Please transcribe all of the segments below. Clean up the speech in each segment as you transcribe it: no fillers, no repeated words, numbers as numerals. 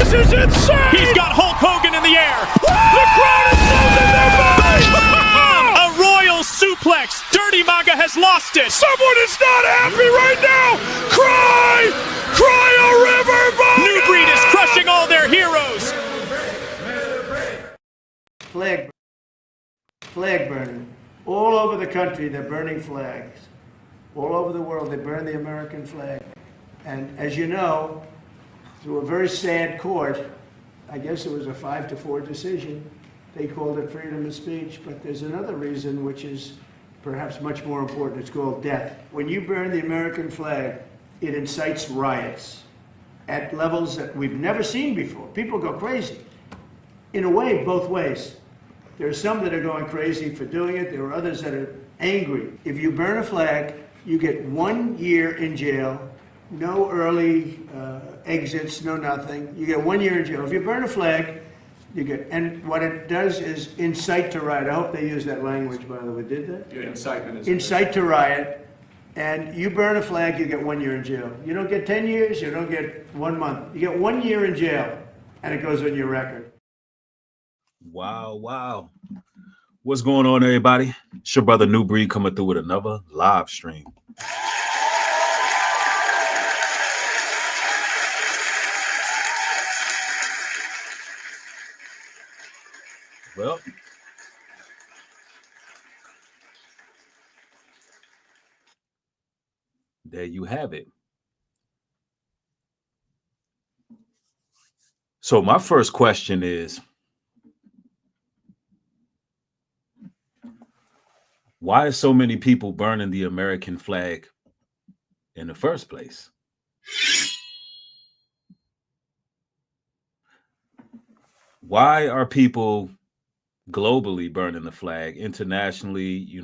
This is insane! He's got Hulk Hogan in the air. The crowd is losing their minds! A royal suplex. Dirty Maga has lost it. Someone is not happy right now! Cry! Cry a river, Maga! New Breed is crushing all their heroes. Flag burning. All over the country, they're burning flags. All over the world, they burn the American flag. And as you know, through a very sad court, I guess it was a 5-4 decision, they called it freedom of speech. But there's another reason which is perhaps much more important. It's called death. When you burn the American flag, it incites riots at levels that we've never seen before. People go crazy. In a way, both ways. There are some that are going crazy for doing it. There are others that are angry. If you burn a flag, you get 1 year in jail, no early exits, no nothing. You get 1 year in jail. If you burn a flag, you get, and what it does is incite to riot. I hope they use that language, by the way. Did they? Yeah, incitement is incite to riot. And you burn a flag, you get 1 year in jail. You don't get 10 years, you don't get 1 month. You get 1 year in jail, and it goes on your record. Wow. What's going on, everybody? It's your brother New Breed coming through with another live stream. Well, there you have it. So my first question is, why are so many people burning the American flag in the first place? Why are people globally burning the flag, internationally,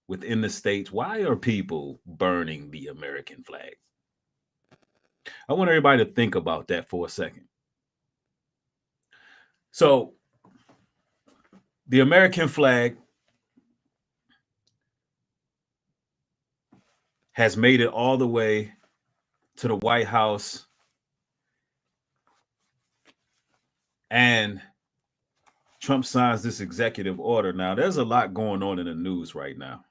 within the states? Why are people burning the American flag? I want everybody to think about that for a second. So, the American flag has made it all the way to the White House, and Trump signs this executive order. Now, there's a lot going on in the news right now.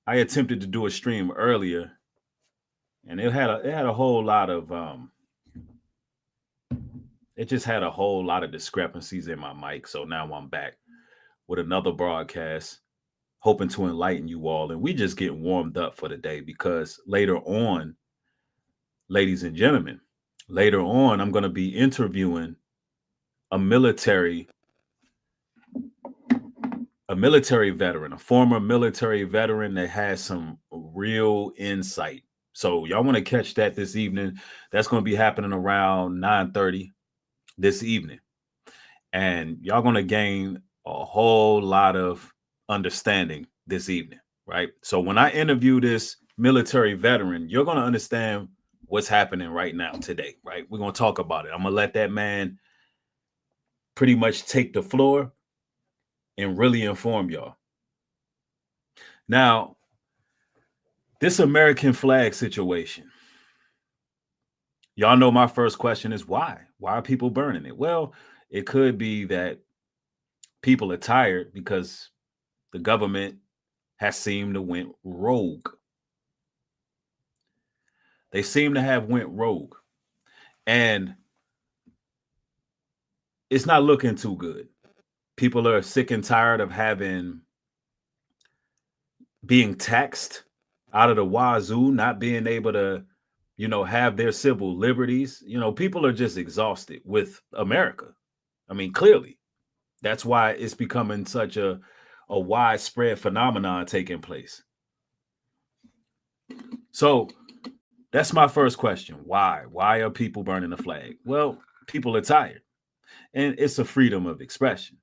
I attempted to do a stream earlier, and it had a whole lot of it just had a whole lot of discrepancies in my mic. So now I'm back with another broadcast, hoping to enlighten you all. And we just get warmed up for the day, because later on, ladies and gentlemen, later on, I'm going to be interviewing a military veteran, a former military veteran that has some real insight. So y'all want to catch that this evening. That's going to be happening around 9:30 this evening. And y'all going to gain a whole lot of understanding this evening, right? So when I interview this military veteran, you're going to understand what's happening right now today, right? We're going to talk about it. I'm going to let that man pretty much take the floor and really inform y'all. Now, this American flag situation, y'all know my first question is why? Why are people burning it? Well, it could be that people are tired because the government has seemed to went rogue. They seem to have went rogue. And it's not looking too good. People are sick and tired of being taxed out of the wazoo, not being able to, have their civil liberties. People are just exhausted with America. I mean, clearly, that's why it's becoming such a widespread phenomenon taking place. So that's my first question. Why? Why are people burning the flag? Well, people are tired, and it's a freedom of expression.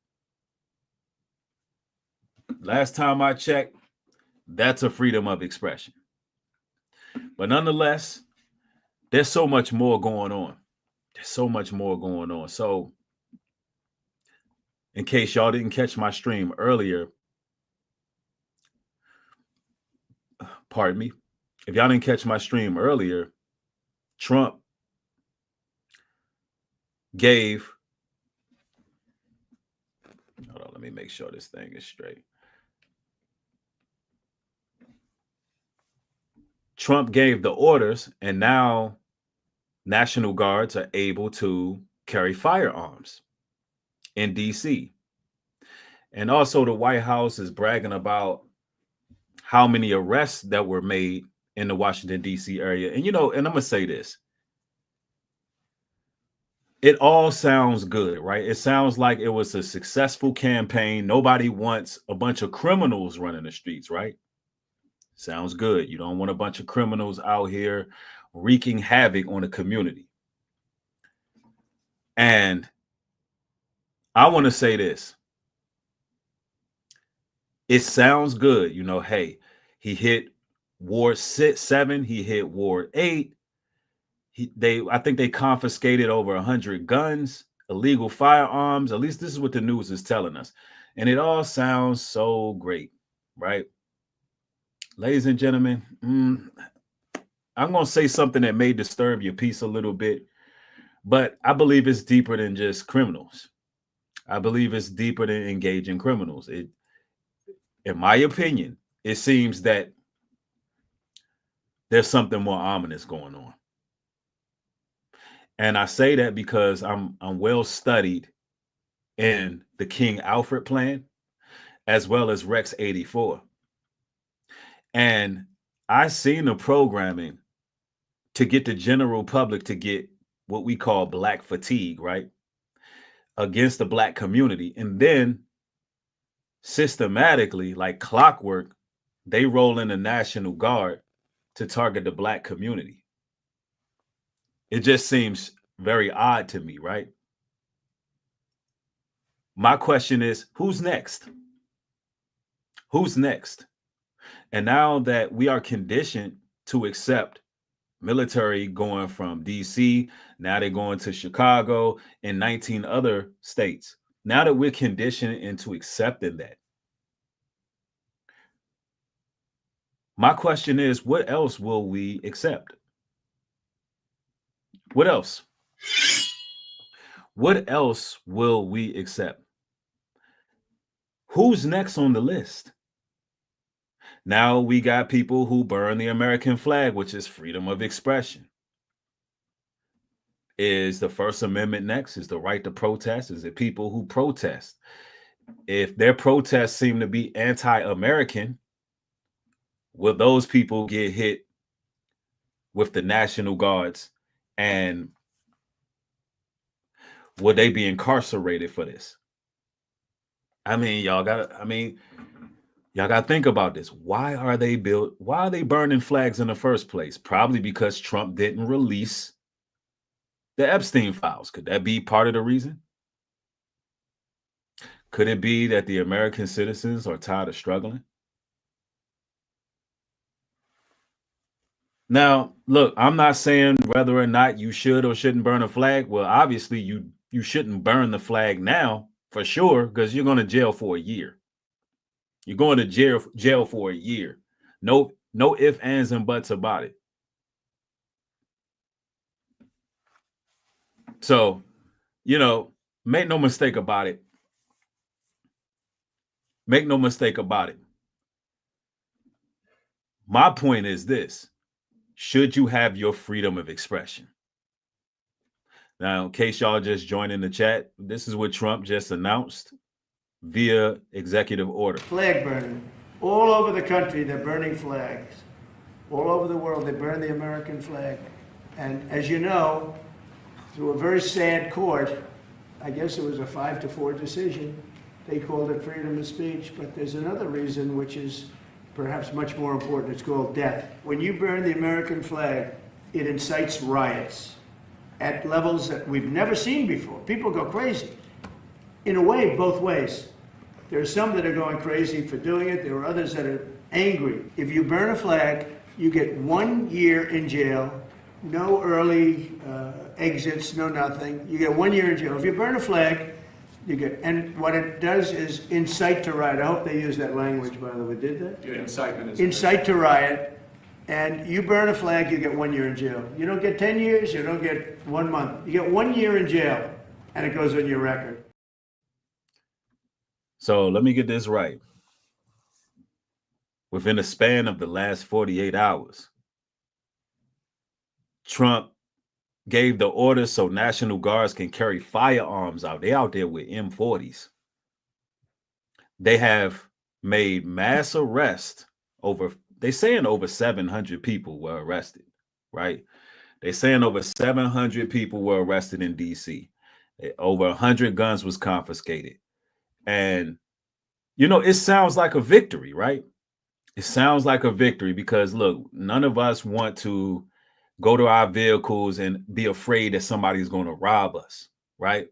Last time I checked, that's a freedom of expression. But nonetheless, there's so much more going on. So in case y'all didn't catch my stream earlier, pardon me, if y'all didn't catch my stream earlier, Trump gave, hold on, let me make sure this thing is straight. Trump gave the orders, and now National Guards are able to carry firearms in DC. And also, the White House is bragging about how many arrests that were made in the Washington, D.C. area. And, and I'm going to say this. It all sounds good, right? It sounds like it was a successful campaign. Nobody wants a bunch of criminals running the streets, right? Sounds good. You don't want a bunch of criminals out here wreaking havoc on the community. And I want to say this. It sounds good. Hey, he hit Ward 7, he hit Ward 8. I think they confiscated over 100 guns, illegal firearms. At least this is what the news is telling us. And it all sounds so great, right? Ladies and gentlemen, I'm going to say something that may disturb your peace a little bit, but I believe it's deeper than just criminals. I believe it's deeper than engaging criminals. In my opinion, it seems that there's something more ominous going on. And I say that because I'm well studied in the King Alfred plan, as well as Rex 84. And I seen the programming to get the general public to get what we call black fatigue, right? Against the black community. And then systematically, like clockwork, they roll in the National Guard to target the black community. It just seems very odd to me, right? My question is, who's next? Who's next? And now that we are conditioned to accept military going from DC, now they're going to Chicago and 19 other states. Now that we're conditioned into accepting that, my question is, what else will we accept? What else? What else will we accept? Who's next on the list? Now we got people who burn the American flag, which is freedom of expression. Is the First Amendment next? Is the right to protest? Is it people who protest? If their protests seem to be anti-American, will those people get hit with the National Guards, and will they be incarcerated for this? Y'all gotta think about this. Why are they burning flags in the first place? Probably because Trump didn't release the Epstein files. Could that be part of the reason? Could it be that the American citizens are tired of struggling? Now, look, I'm not saying whether or not you should or shouldn't burn a flag. Well, obviously you shouldn't burn the flag now for sure, because you're going to jail for a year. You're going to jail for a year. No ifs, ands, and buts about it. So, make no mistake about it. Make no mistake about it. My point is this. Should you have your freedom of expression? Now, in case y'all just joined in the chat, this is what Trump just announced via executive order. Flag burning. All over the country, they're burning flags. All over the world, they burn the American flag. And as you know, through a very sad court, I guess it was a 5-4 decision, they called it freedom of speech. But there's another reason, which is perhaps much more important. It's called death. When you burn the American flag, it incites riots at levels that we've never seen before. People go crazy. In a way, both ways. There are some that are going crazy for doing it. There are others that are angry. If you burn a flag, you get 1 year in jail, no early exits, no nothing. You get 1 year in jail. If you burn a flag, you get, and what it does is incite to riot. I hope they use that language, by the way. Did they? Yeah, incitement is incite to riot. And you burn a flag, you get 1 year in jail. You don't get 10 years, you don't get 1 month. You get 1 year in jail. and it goes on your record. So let me get this right. Within the span of the last 48 hours, Trump gave the order so National Guards can carry firearms out. They out there with M40s. They have made mass arrests they saying over 700 people were arrested, right? They saying over 700 people were arrested in DC. Over 100 guns was confiscated. And, it sounds like a victory, right? It sounds like a victory because, look, none of us want to go to our vehicles and be afraid that somebody's going to rob us, right?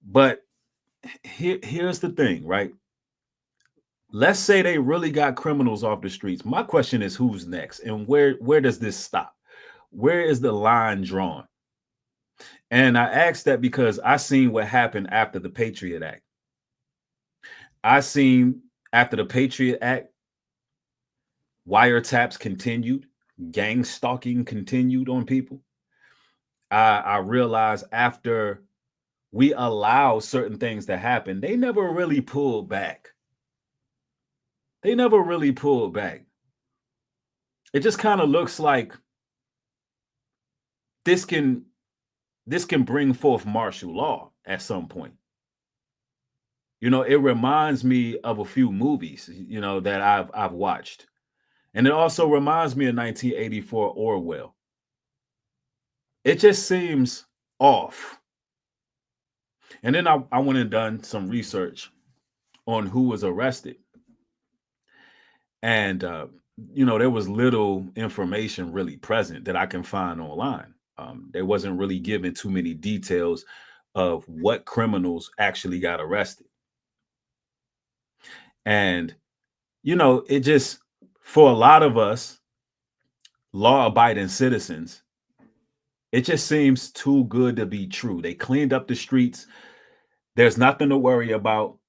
But here's the thing, right? Let's say they really got criminals off the streets. My question is, who's next? And where does this stop? Where is the line drawn? And I asked that because I seen what happened after the Patriot Act. I seen after the Patriot Act, wiretaps continued, gang stalking continued on people. I realized after we allow certain things to happen, they never really pulled back. They never really pulled back. It just kind of looks like this can bring forth martial law at some point. It reminds me of a few movies, that I've watched. And it also reminds me of 1984 Orwell. It just seems off. And then I went and done some research on who was arrested. And, there was little information really present that I can find online. There wasn't really given too many details of what criminals actually got arrested. And, it just, for a lot of us, law-abiding citizens, it just seems too good to be true. They cleaned up the streets. There's nothing to worry about.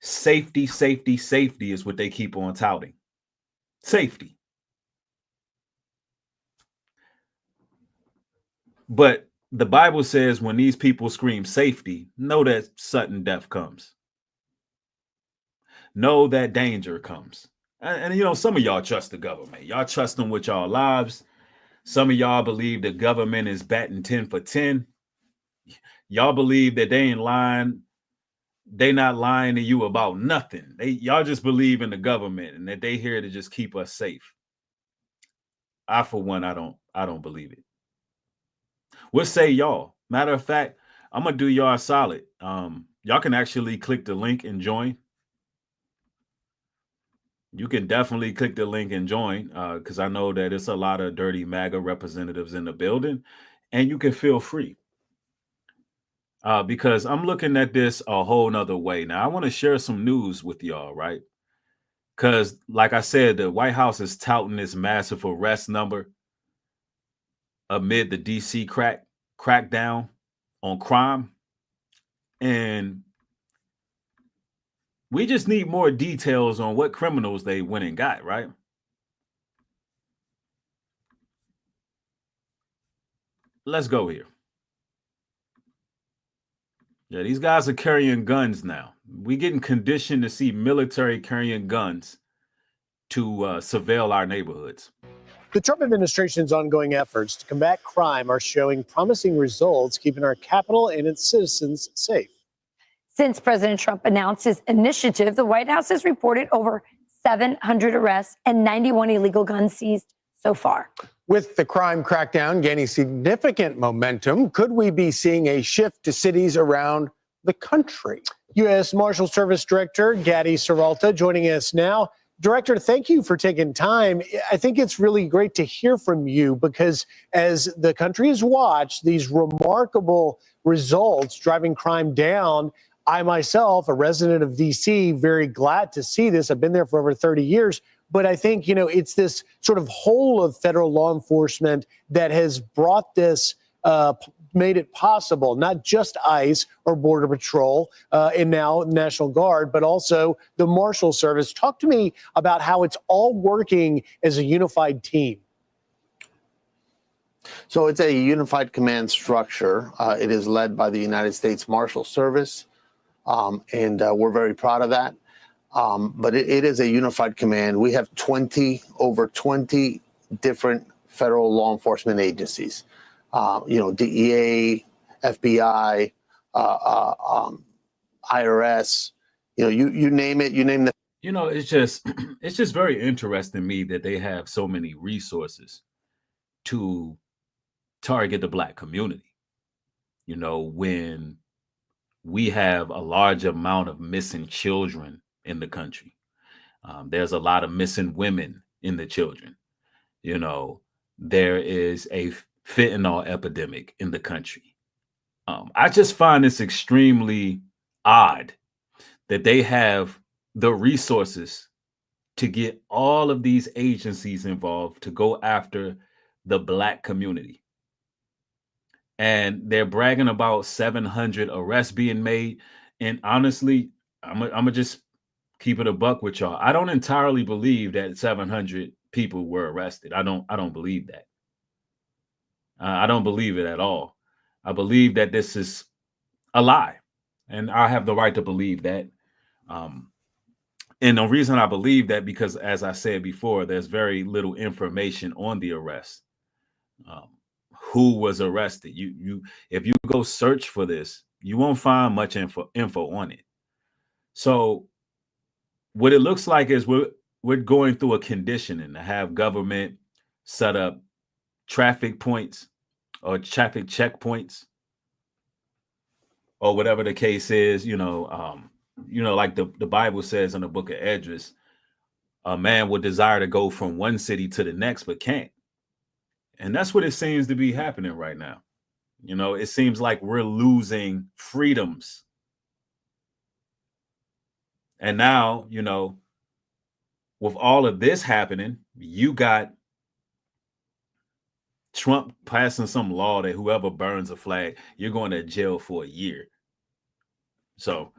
Safety, safety, safety is what they keep on touting. Safety. But the Bible says when these people scream safety, know that sudden death comes. Know that danger comes. And some of y'all trust the government. Y'all trust them with y'all lives. Some of y'all believe the government is batting 10 for 10. Y'all believe that they ain't lying. They not lying to you about nothing. Y'all just believe in the government and that they here to just keep us safe. I, for one, I don't believe it. What say y'all? Matter of fact, I'm gonna do y'all a solid. Y'all can actually click the link and join. You can definitely click the link and join because I know that it's a lot of dirty MAGA representatives in the building, and you can feel free because I'm looking at this a whole nother way. Now, I want to share some news with y'all, right? Because, like I said, the White House is touting this massive arrest number amid the DC crackdown on crime. And we just need more details on what criminals they went and got, right? Let's go here. Yeah, these guys are carrying guns now. We're getting conditioned to see military carrying guns to surveil our neighborhoods. The Trump administration's ongoing efforts to combat crime are showing promising results, keeping our capital and its citizens safe. Since President Trump announced his initiative, the White House has reported over 700 arrests and 91 illegal guns seized so far. With the crime crackdown gaining significant momentum, could we be seeing a shift to cities around the country? U.S. Marshal Service Director Gadi Serala joining us now. Director, thank you for taking time. I think it's really great to hear from you because as the country has watched these remarkable results driving crime down, I myself, a resident of D.C., very glad to see this. I've been there for over 30 years. But I think, it's this sort of whole of federal law enforcement that has brought this, made it possible, not just ICE or Border Patrol and now National Guard, but also the Marshal Service. Talk to me about how it's all working as a unified team. So it's a unified command structure. It is led by the United States Marshal Service, and we're very proud of that. But it is a unified command. We have over 20 different federal law enforcement agencies. DEA, FBI, IRS. You name it. You name the. It's just very interesting to me that they have so many resources to target the Black community. When we have a large amount of missing children in the country, there's a lot of missing women in the children. There is a fentanyl epidemic in the country. I just find this extremely odd that they have the resources to get all of these agencies involved to go after the Black community. And they're bragging about 700 arrests being made. And honestly, I'm gonna just keep it a buck with y'all. I don't entirely believe that 700 people were arrested. I don't believe that. I don't believe it at all. I believe that this is a lie, and I have the right to believe that. And the reason I believe that, because as I said before, there's very little information on the arrest. Who was arrested? If you go search for this, you won't find much info on it. So what it looks like is we're going through a conditioning to have government set up traffic points or traffic checkpoints or whatever the case is. Like the Bible says in the book of Esdras, a man would desire to go from one city to the next but can't. And that's what it seems to be happening right now. It seems like we're losing freedoms. And now, with all of this happening, you got Trump passing some law that whoever burns a flag, you're going to jail for a year. So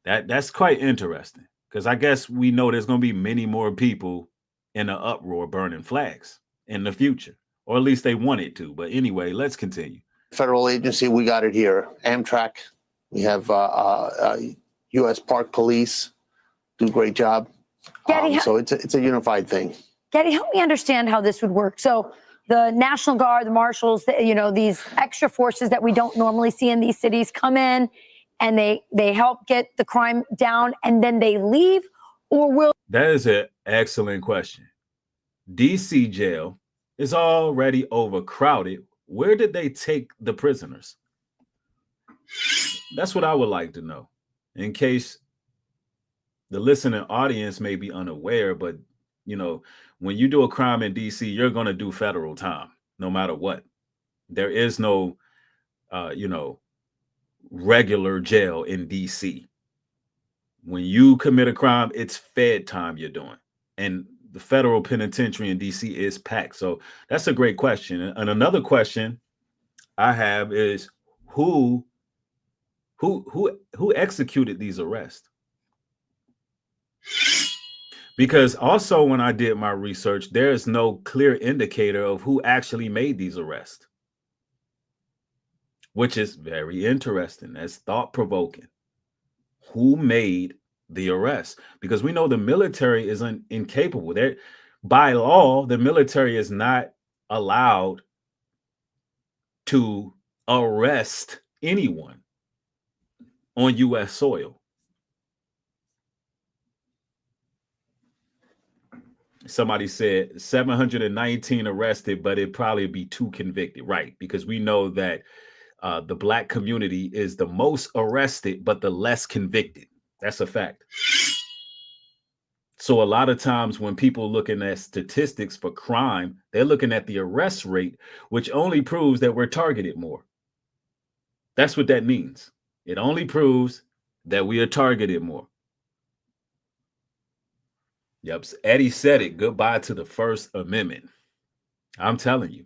that's quite interesting, because I guess we know there's going to be many more people in an uproar burning flags in the future, or at least they want it to. But anyway, let's continue. Federal agency, we got it here. Amtrak, we have U.S. Park Police, do a great job. Getty, so it's a unified thing. Getty, help me understand how this would work. So the National Guard, the Marshals, these extra forces that we don't normally see in these cities come in and they help get the crime down and then they leave, or will? That is an excellent question. DC jail is already overcrowded. Where did they take the prisoners? That's what I would like to know, in case the listening audience may be unaware. But, when you do a crime in DC, you're going to do federal time, no matter what. There is no, regular jail in DC. When you commit a crime, it's fed time you're doing. And the federal penitentiary in DC is packed. So that's a great question. And another question I have is who executed these arrests? Because also when I did my research, there is no clear indicator of who actually made these arrests, which is very interesting. That's thought-provoking. Who made the arrest? Because we know the military is incapable. By law, the military is not allowed to arrest anyone on U.S. soil. Somebody said 719 arrested, but it'd probably be 2 convicted, right? Because we know that the Black community is the most arrested, but the less convicted. That's a fact. So a lot of times when people looking at statistics for crime, they're looking at the arrest rate, which only proves that we're targeted more. That's what that means. It only proves that we are targeted more. Yep. Eddie said it. Goodbye to the First Amendment. I'm telling you.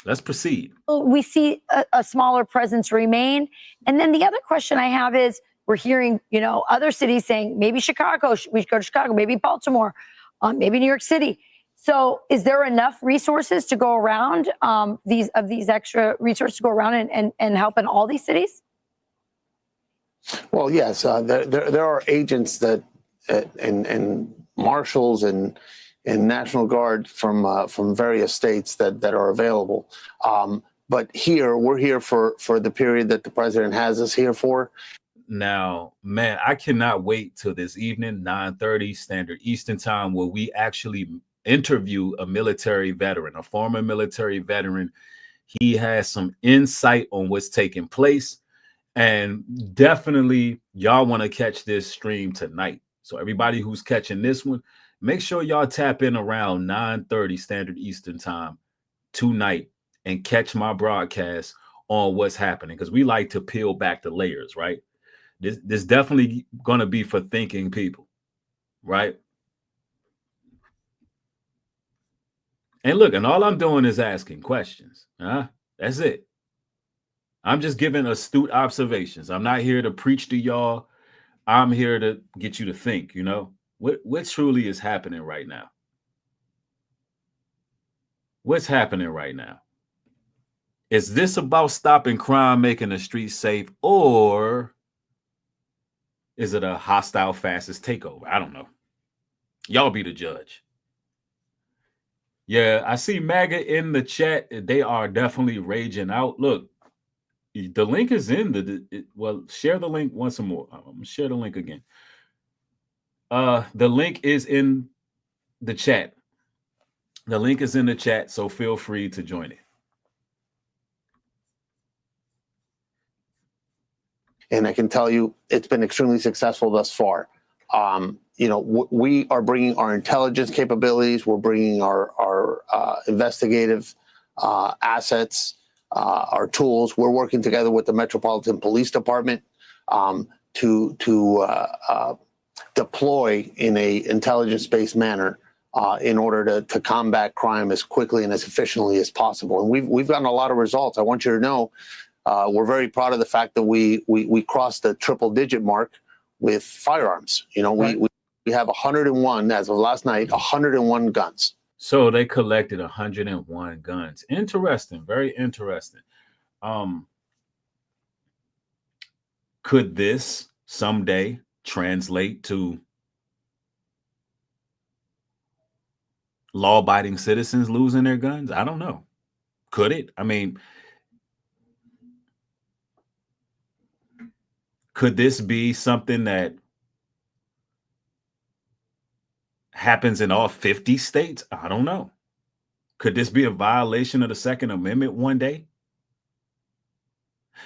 Let's proceed. We see a smaller presence remain. And then the other question I have is, we're hearing, other cities saying maybe Chicago, we should go to Chicago, maybe Baltimore, maybe New York City, So is there enough resources to go around, these extra resources to go around and help in all these cities? Well, yes, there are agents that and marshals and National Guard from various states that are available. But we're here for the period that the president has us here for. Now, man, I cannot wait till this evening, 9:30 Standard Eastern Time, where we actually interview a military veteran, a former military veteran. He has some insight on what's taking place. And definitely, y'all want to catch this stream tonight. So everybody who's catching this one, make sure y'all tap in around 9:30 Standard Eastern Time tonight and catch my broadcast on what's happening, because we like to peel back the layers, right? This definitely going to be for thinking people, right? And look, and all I'm doing is asking questions. That's it. I'm just giving astute observations. I'm not here to preach to y'all. I'm here to get you to think, what truly is happening right now. What's happening right now? Is this about stopping crime, making the streets safe, or is it a hostile fascist takeover? I don't know. Y'all be the judge. Yeah, I see MAGA in the chat. They are definitely raging out. Look, the link is in well, share the link once more. I'm going to share the link again. The link is in the chat. The link is in the chat, so feel free to join it. And I can tell you, it's been extremely successful thus far. We are bringing our intelligence capabilities. We're bringing our investigative assets, our tools. We're working together with the Metropolitan Police Department to deploy in a intelligence-based manner in order to combat crime as quickly and as efficiently as possible. And we've gotten a lot of results. I want you to know we're very proud of the fact that we crossed the triple-digit mark with firearms. Right. We have 101 as of last night, 101 guns. So they collected 101 guns. Interesting, very interesting. Could this someday translate to law-abiding citizens losing their guns? I don't know. Could it? I mean, could this be something that happens in all 50 states? I don't know. Could this be a violation of the Second Amendment one day?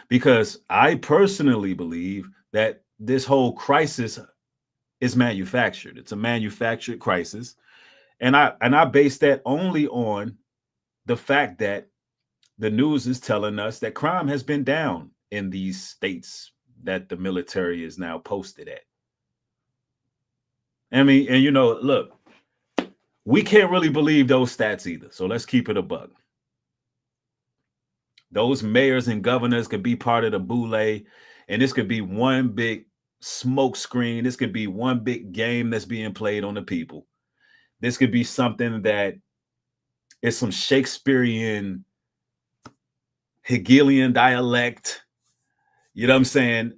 Because I personally believe that this whole crisis is manufactured. It's a manufactured crisis. And I base that only on the fact that the news is telling us that crime has been down in these states that the military is now posted at. I mean, and look, we can't really believe those stats either. So let's keep it a buck. Those mayors and governors could be part of the boule, and this could be one big smoke screen. This could be one big game that's being played on the people. This could be something that is some Shakespearean Hegelian dialect, you know what I'm saying?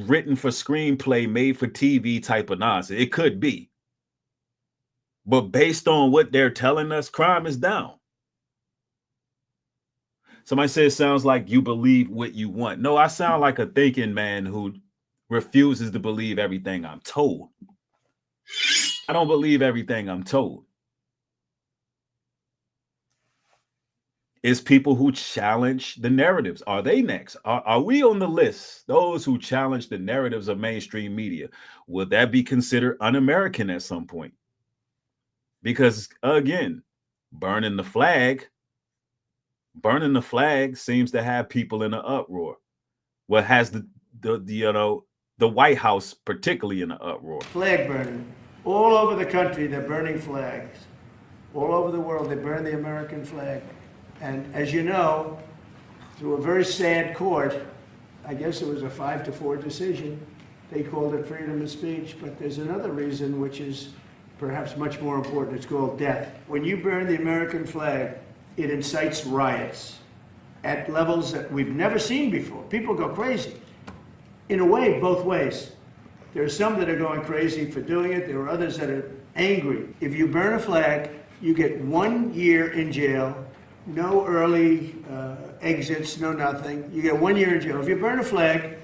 Written for screenplay, made for TV type of nonsense. It could be. But based on what they're telling us, crime is down. Somebody says, sounds like you believe what you want. No, I sound like a thinking man who refuses to believe everything I'm told. I don't believe everything I'm told. It's people who challenge the narratives. Are they next? Are we on the list? Those who challenge the narratives of mainstream media. Will that be considered un-American at some point? Because again, burning the flag seems to have people in an uproar. What has the White House particularly in an uproar? Flag burning. All over the country, they're burning flags. All over the world, they burn the American flag. And as you know, through a very sad court, I guess it was a 5-4 decision, they called it freedom of speech. But there's another reason, which is perhaps much more important, it's called death. When you burn the American flag, it incites riots at levels that we've never seen before. People go crazy. In a way, both ways. There are some that are going crazy for doing it. There are others that are angry. If you burn a flag, you get 1 year in jail, no early exits, no nothing. You get 1 year in jail. If you burn a flag,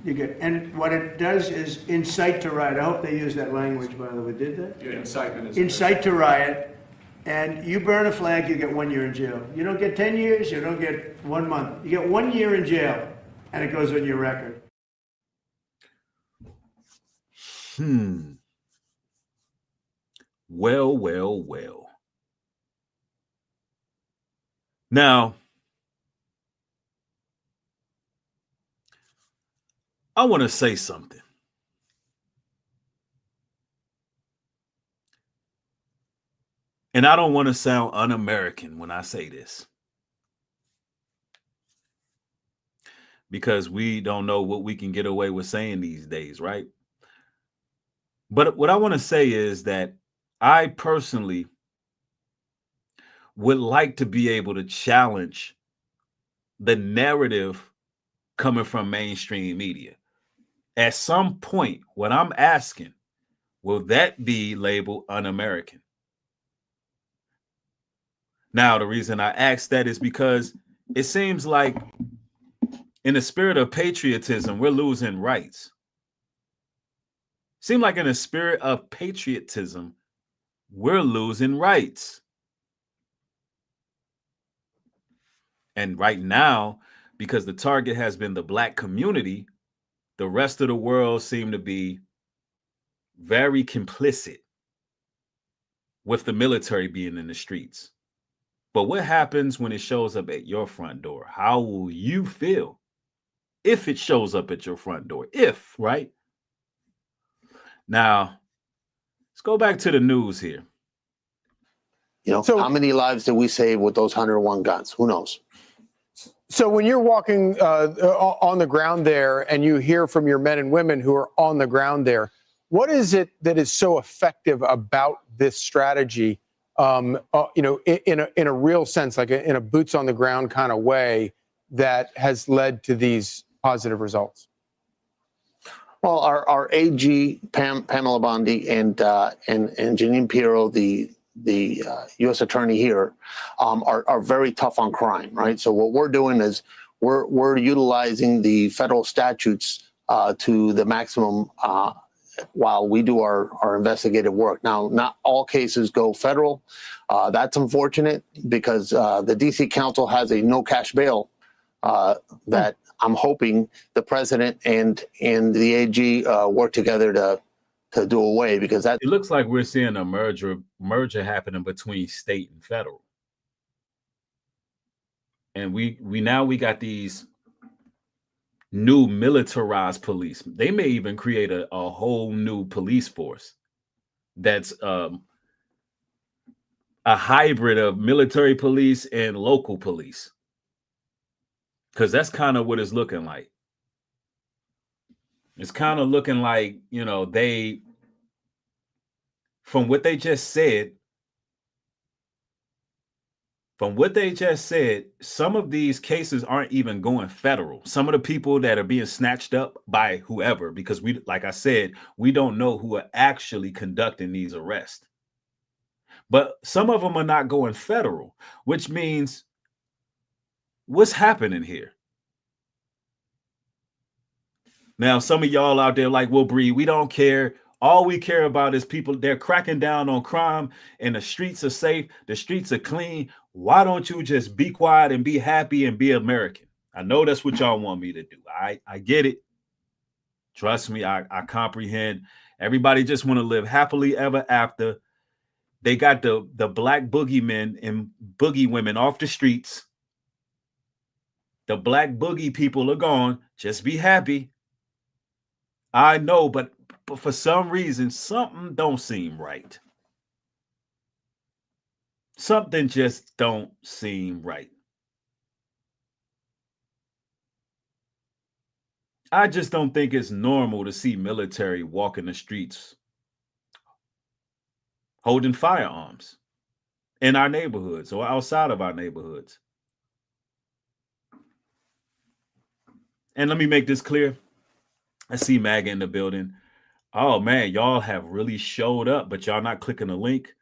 you get, and what it does is incite to riot. I hope they use that language, by the way. Did they? Yeah, incitement is Incite to riot. And you burn a flag, you get 1 year in jail. You don't get 10 years, you don't get 1 month. You get 1 year in jail, and it goes on your record. Well, well, well. Now, I want to say something. And I don't want to sound un-American when I say this, because we don't know what we can get away with saying these days, right? But what I want to say is that I personally would like to be able to challenge the narrative coming from mainstream media. At some point, what I'm asking, will that be labeled un-American? Now, the reason I ask that is because it seems like in the spirit of patriotism, we're losing rights. Seems like in the spirit of patriotism, we're losing rights. And right now, because the target has been the Black community, the rest of the world seem to be very complicit with the military being in the streets. But what happens when it shows up at your front door? How will you feel if it shows up at your front door? If, right? Now, let's go back to the news here. You know, So- how many lives did we save with those 101 guns? Who knows? So when you're walking on the ground there and you hear from your men and women who are on the ground there, what is it that is so effective about this strategy? In a real sense, like in a boots on the ground kind of way, that has led to these positive results? Well, our AG Pamela Bondi and Janine Pirro, the U.S. attorney here, are very tough on crime, right? So what we're doing is we're utilizing the federal statutes to the maximum while we do our investigative work. Now, not all cases go federal. That's unfortunate because the D.C. Council has a no cash bail that I'm hoping the president and the AG work together to do away, because that It looks like we're seeing a merger happening between state and federal. And we got these new militarized police. They may even create a whole new police force that's a hybrid of military police and local police. Because that's kind of what it's looking like. It's kind of looking like, from what they just said, some of these cases aren't even going federal. Some of the people that are being snatched up by whoever, because like I said, we don't know who are actually conducting these arrests. But some of them are not going federal, which means what's happening here? Now, some of y'all out there like, well, Bree, we don't care. All we care about is people. They're cracking down on crime and the streets are safe. The streets are clean. Why don't you just be quiet and be happy and be American? I know that's what y'all want me to do. I get it. Trust me, I comprehend. Everybody just want to live happily ever after. They got the black boogeymen and boogie women off the streets. The black boogie people are gone. Just be happy. I know, but for some reason, something don't seem right. Something just don't seem right. I just don't think it's normal to see military walking the streets holding firearms in our neighborhoods or outside of our neighborhoods. And let me make this clear. I see MAGA in the building. Oh man, y'all have really showed up, but y'all not clicking the link.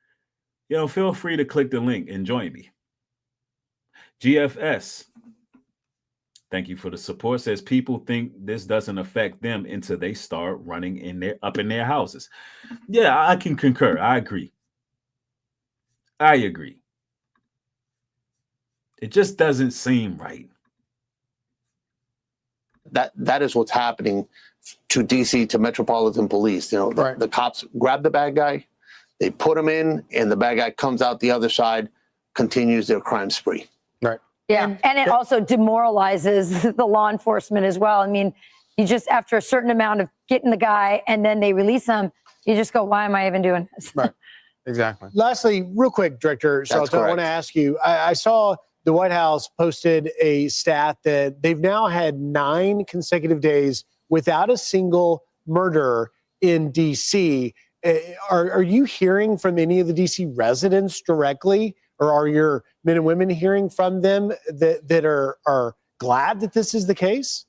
Feel free to click the link and join me. GFS, thank you for the support. Says people think this doesn't affect them until they start running up in their houses. Yeah, I can concur. I agree. It just doesn't seem right. That is what's happening to DC, to Metropolitan Police. The cops grab the bad guy, they put him in, and the bad guy comes out the other side, continues their crime spree. Right. Yeah, and it also demoralizes the law enforcement as well. I mean, you just, after a certain amount of getting the guy and then they release him, you just go, why am I even doing this? Right. Exactly. Lastly, real quick, Director Serala, I want to ask you, I saw the White House posted a stat that they've now had 9 consecutive days without a single murder in D.C. Are you hearing from any of the D.C. residents directly, or are your men and women hearing from them that are glad that this is the case?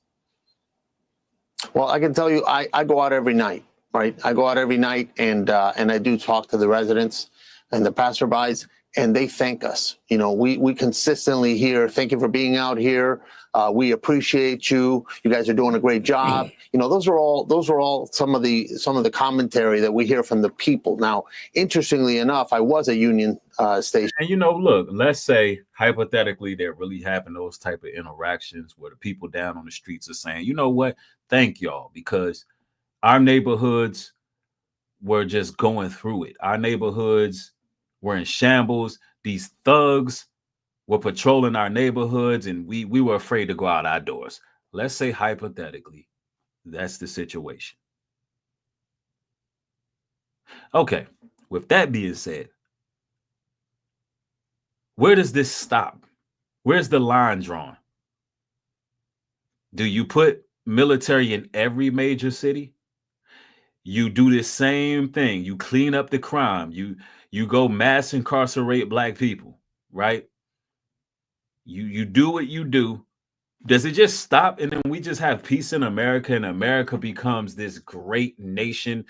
Well, I can tell you, I go out every night, right? I go out every night and I do talk to the residents and the passerbys, and they thank us. We consistently hear, thank you for being out here. We appreciate you. You guys are doing a great job. Those are all some of the commentary that we hear from the people. Now, interestingly enough, I was at Union Station. And look, let's say hypothetically there really happen those type of interactions where the people down on the streets are saying, you know what, thank y'all, because our neighborhoods were just going through it. Our neighborhoods were in shambles. These thugs were patrolling our neighborhoods, and we were afraid to go out our doors. Let's say hypothetically, that's the situation. Okay, with that being said, where does this stop? Where's the line drawn? Do you put military in every major city? You do the same thing. You clean up the crime. You go mass incarcerate Black people, right? You do what you do. Does it just stop and then we just have peace in America and America becomes this great nation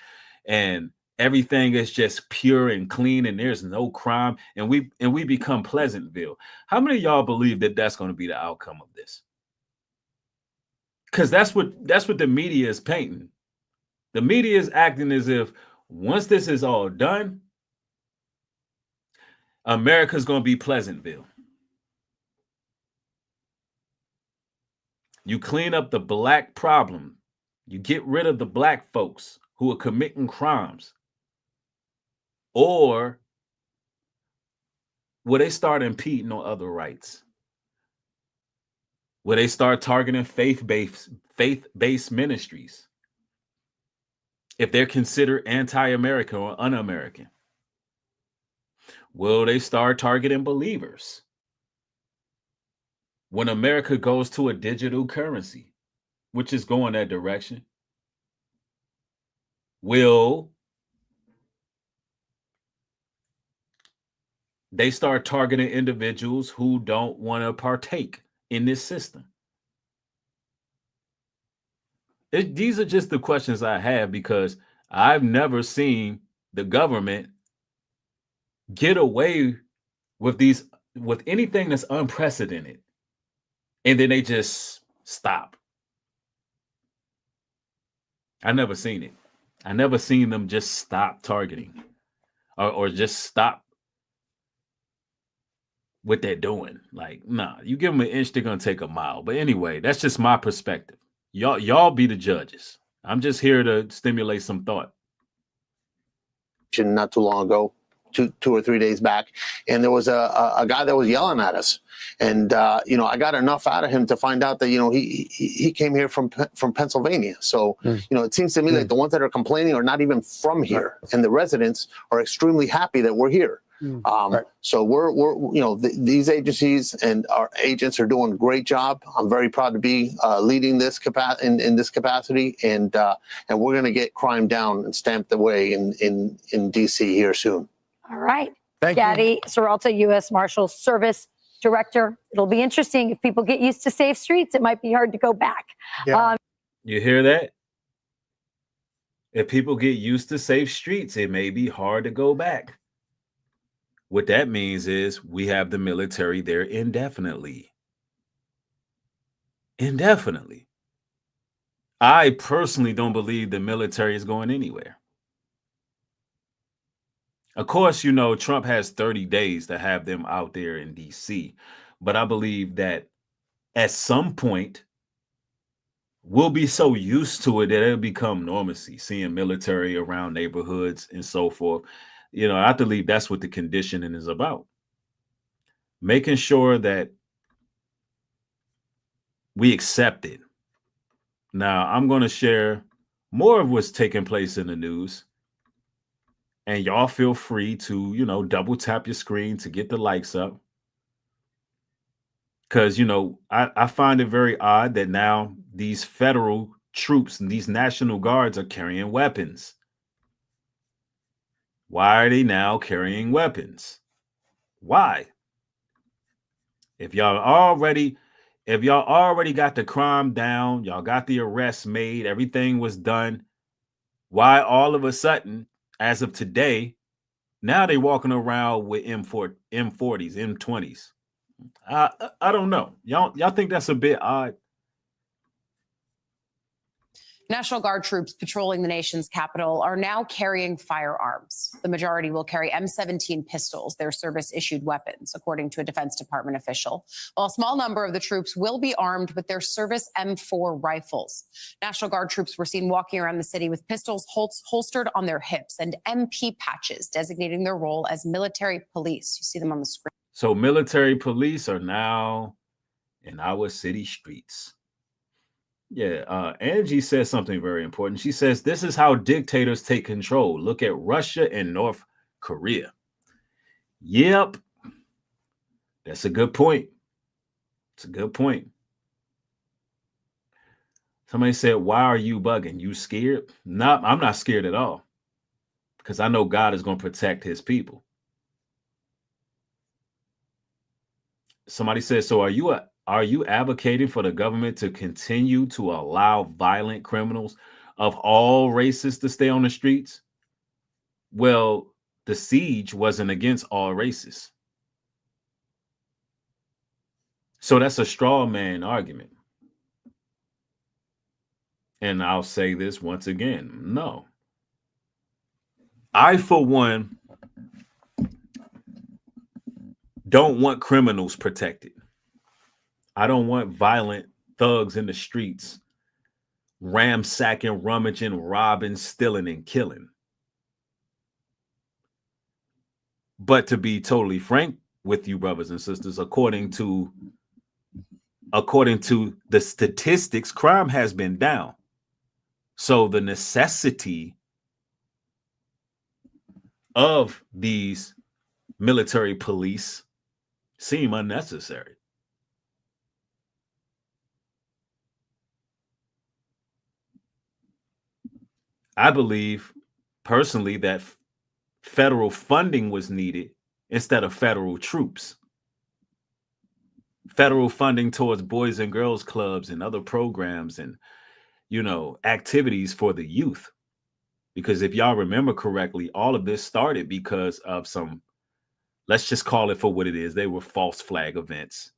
and everything is just pure and clean and there's no crime and we become Pleasantville? How many of y'all believe that that's going to be the outcome of this? Because that's what the media is painting. The media is acting as if once this is all done, America's going to be Pleasantville. You clean up the Black problem. You get rid of the Black folks who are committing crimes. Or will they start impeding on other rights? Will they start targeting faith-based ministries if they're considered anti-American or un-American? Will they start targeting believers when America goes to a digital currency, which is going that direction? Will they start targeting individuals who don't want to partake in this system? These are just the questions I have because I've never seen the government get away with anything that's unprecedented, and then they just stop. I never seen it. I never seen them just stop targeting or just stop what they're doing. Like, nah, you give them an inch, they're gonna take a mile. But anyway, that's just my perspective. Y'all be the judges. I'm just here to stimulate some thought. Not too long ago, two or 3 days back, and there was a guy that was yelling at us, and I got enough out of him to find out that he came here from Pennsylvania. So it seems to me like the ones that are complaining are not even from here, and the residents are extremely happy that we're here. So we're these agencies and our agents are doing a great job. I'm very proud to be leading this in this capacity, and we're going to get crime down and stamped away in DC here soon. All right. Thank you. Gaddy Seralta, U.S. Marshal Service Director. It'll be interesting. If people get used to safe streets, it might be hard to go back. Yeah. You hear that? If people get used to safe streets, it may be hard to go back. What that means is we have the military there indefinitely. Indefinitely. I personally don't believe the military is going anywhere. Of course, you know, Trump has 30 days to have them out there in DC. But I believe that at some point, we'll be so used to it that it'll become normalcy, seeing military around neighborhoods and so forth. You know, I believe that's what the conditioning is about. Making sure that we accept it. Now, I'm going to share more of what's taking place in the news. And y'all feel free to, you know, double tap your screen to get the likes up. Because, you know, I find it very odd that now these federal troops and these National Guards are carrying weapons. Why are they now carrying weapons? Why? If y'all already got the crime down, y'all got the arrests made, everything was done, why all of a sudden, as of today, now they walking around with M40s, M20s? I don't know. Y'all think that's a bit odd? National Guard troops patrolling the nation's capital are now carrying firearms. The majority will carry M17 pistols, their service-issued weapons, according to a Defense Department official, while a small number of the troops will be armed with their service M4 rifles. National Guard troops were seen walking around the city with pistols holstered on their hips and MP patches designating their role as military police. You see them on the screen. So military police are now in our city streets. Yeah, Angie says something very important. She says, this is how dictators take control. Look at Russia and North Korea. Yep. That's a good point. It's a good point. Somebody said, why are you bugging? You scared? No, I'm not scared at all. Because I know God is going to protect his people. Somebody says, so are you advocating for the government to continue to allow violent criminals of all races to stay on the streets? Well, the siege wasn't against all races. So that's a straw man argument. And I'll say this once again. No. I, for one, don't want criminals protected. I don't want violent thugs in the streets ramsacking, rummaging, robbing, stealing, and killing. But to be totally frank with you, brothers and sisters, according to the statistics, crime has been down. So the necessity of these military police seem unnecessary. I believe personally that federal funding was needed instead of federal troops. Federal funding towards boys and girls clubs and other programs and, you know, activities for the youth. Because if y'all remember correctly, all of this started because of some, let's just call it for what it is. They were false flag events.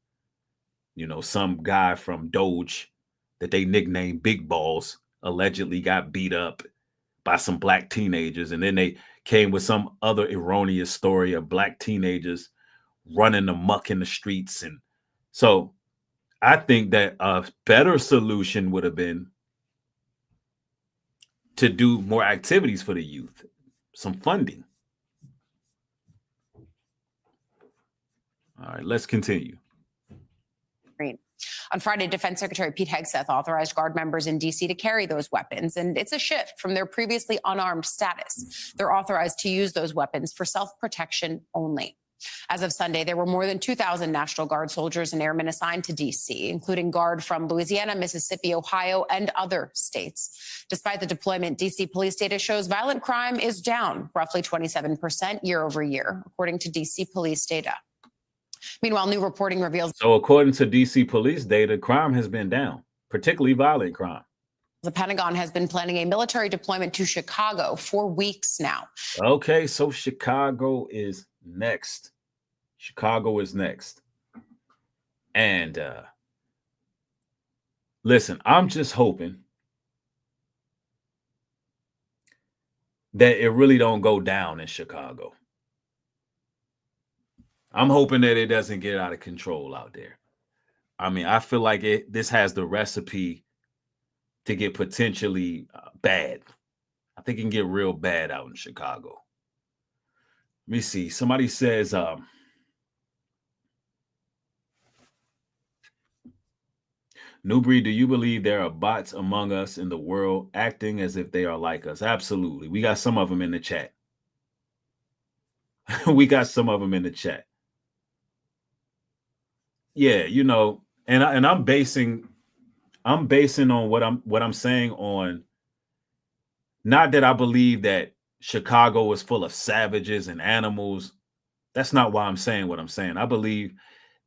You know, some guy from Doge that they nicknamed Big Balls allegedly got beat up by some black teenagers. And then they came with some other erroneous story of black teenagers running amok in the streets. And so I think that a better solution would have been to do more activities for the youth, some funding. All right, let's continue. On Friday, Defense Secretary Pete Hegseth authorized Guard members in D.C. to carry those weapons, and it's a shift from their previously unarmed status. They're authorized to use those weapons for self-protection only. As of Sunday, there were more than 2,000 National Guard soldiers and airmen assigned to D.C., including Guard from Louisiana, Mississippi, Ohio, and other states. Despite the deployment, D.C. police data shows violent crime is down roughly 27% year over year, according to D.C. police data. Meanwhile, new reporting reveals. So according to D.C. police data, crime has been down, particularly violent crime. The Pentagon has been planning a military deployment to Chicago for weeks now. Okay, so Chicago is next. Chicago is next. And listen, I'm just hoping that it really don't go down in Chicago. I'm hoping that it doesn't get out of control out there. I mean, I feel like this has the recipe to get potentially bad. I think it can get real bad out in Chicago. Let me see. Somebody says, Newbury, do you believe there are bots among us in the world acting as if they are like us? Absolutely. We got some of them in the chat. We got some of them in the chat. Yeah, you know, and I'm basing on what I'm saying on, not that I believe that Chicago is full of savages and animals. That's not why I'm saying what I'm saying. I believe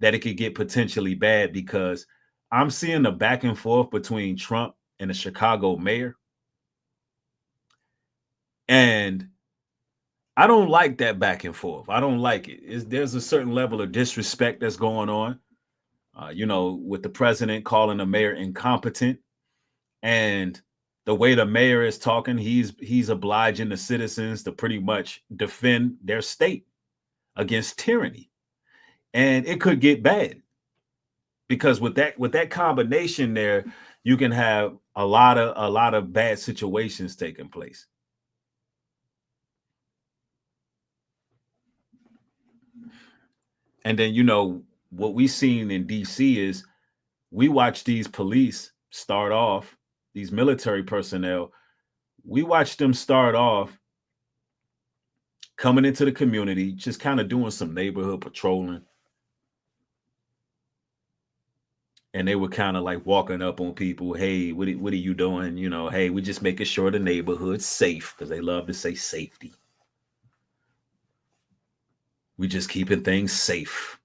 that it could get potentially bad because I'm seeing the back and forth between Trump and the Chicago mayor. And I don't like that back and forth. I don't like it. There's a certain level of disrespect that's going on. You know, with the president calling the mayor incompetent, and the way the mayor is talking, he's obliging the citizens to pretty much defend their state against tyranny. And it could get bad because with that combination there, you can have a lot of bad situations taking place. And then, you know, what we've seen in DC is we watch these police start off, these military personnel, we watch them start off coming into the community, just kind of doing some neighborhood patrolling. And they were kind of like walking up on people. Hey, what are you doing? You know, hey, we're just making sure the neighborhood's safe, because they love to say safety. We just keeping things safe.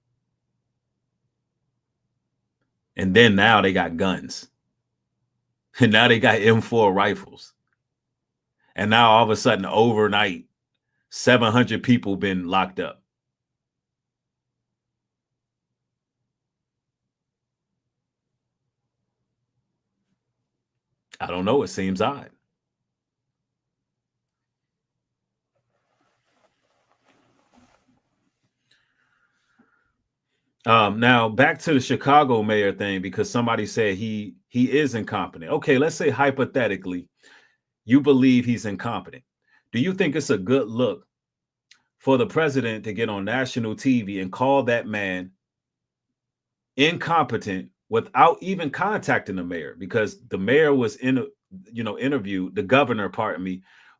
And then now they got guns. And now they got M4 rifles. And now all of a sudden, overnight, 700 people been locked up. I don't know. It seems odd. Now back to the Chicago mayor thing, because somebody said he is incompetent. Okay, let's say hypothetically, you believe he's incompetent. Do you think it's a good look for the president to get on national TV and call that man incompetent without even contacting the mayor? Because the mayor was interviewed, the governor,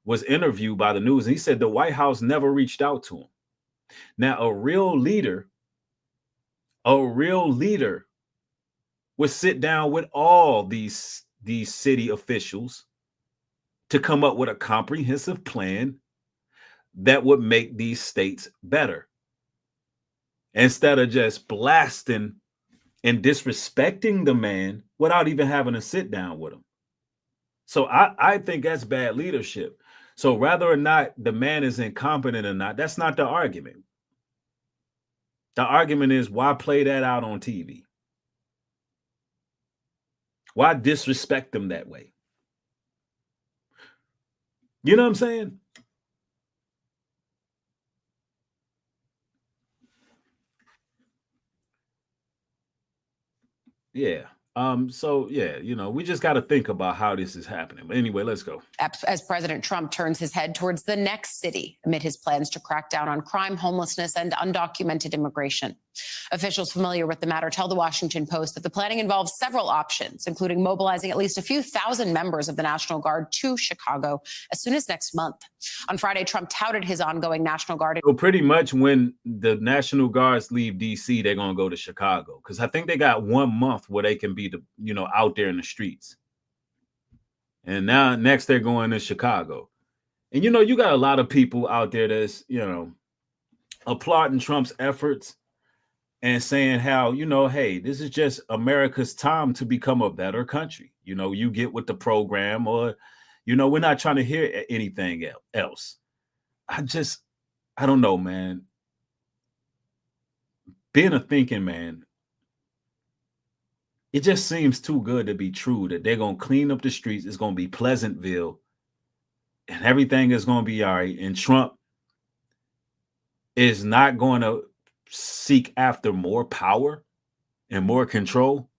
was interviewed by the news, and he said the White House never reached out to him. Now, a real leader would sit down with all these city officials to come up with a comprehensive plan that would make these states better, instead of just blasting and disrespecting the man without even having to sit down with him. So I think that's bad leadership. So whether or not the man is incompetent or not, that's not the argument. The argument is, why play that out on TV? Why disrespect them that way? You know what I'm saying? Yeah. So yeah, you know, we just got to think about how this is happening. But anyway, let's go. As President Trump turns his head towards the next city amid his plans to crack down on crime, homelessness, and undocumented immigration. Officials familiar with the matter tell the Washington Post that the planning involves several options, including mobilizing at least a few thousand members of the National Guard to Chicago as soon as next month. On Friday, Trump touted his ongoing National Guard. So pretty much when the National Guards leave D.C., they're going to go to Chicago, because I think they got 1 month where they can be, out there in the streets. And now next they're going to Chicago. And, you got a lot of people out there that's, applauding Trump's efforts and saying how, hey, this is just America's time to become a better country. You get with the program, or, we're not trying to hear anything else. I don't know, man. Being a thinking man, it just seems too good to be true that they're going to clean up the streets. It's going to be Pleasantville and everything is going to be all right. And Trump is not going to seek after more power and more control.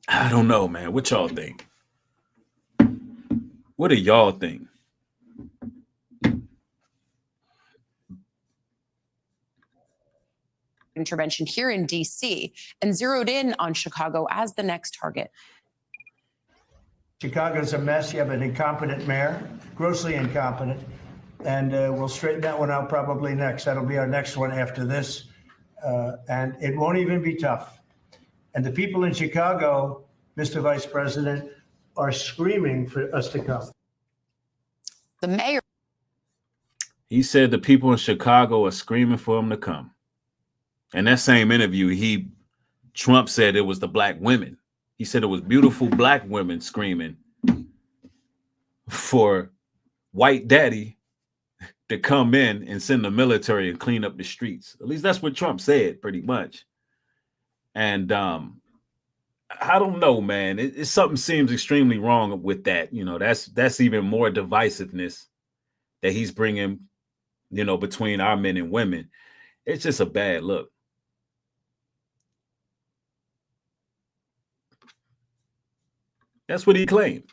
I don't know, man. What y'all think? What do y'all think? Intervention here in D.C. and zeroed in on Chicago as the next target. Chicago's a mess. You have an incompetent mayor, grossly incompetent, and we'll straighten that one out probably next. That'll be our next one after this, and it won't even be tough. And the people in Chicago, Mr. Vice President, are screaming for us to come. The mayor. He said the people in Chicago are screaming for him to come. In that same interview, Trump said it was the black women. He said it was beautiful black women screaming for white daddy to come in and send the military and clean up the streets. At least that's what Trump said, pretty much. And I don't know, man. It's something seems extremely wrong with that. That's even more divisiveness that he's bringing, between our men and women. It's just a bad look. That's what he claimed.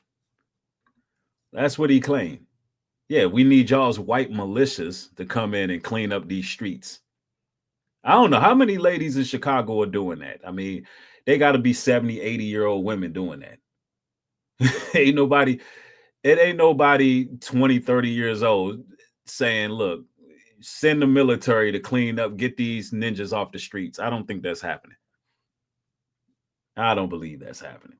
Yeah, we need y'all's white militias to come in and clean up these streets. I don't know how many ladies in Chicago are doing that. I mean, they got to be 70, 80-year-old women doing that. It ain't nobody 20, 30 years old saying, look, send the military to clean up, get these ninjas off the streets. I don't think that's happening. I don't believe that's happening.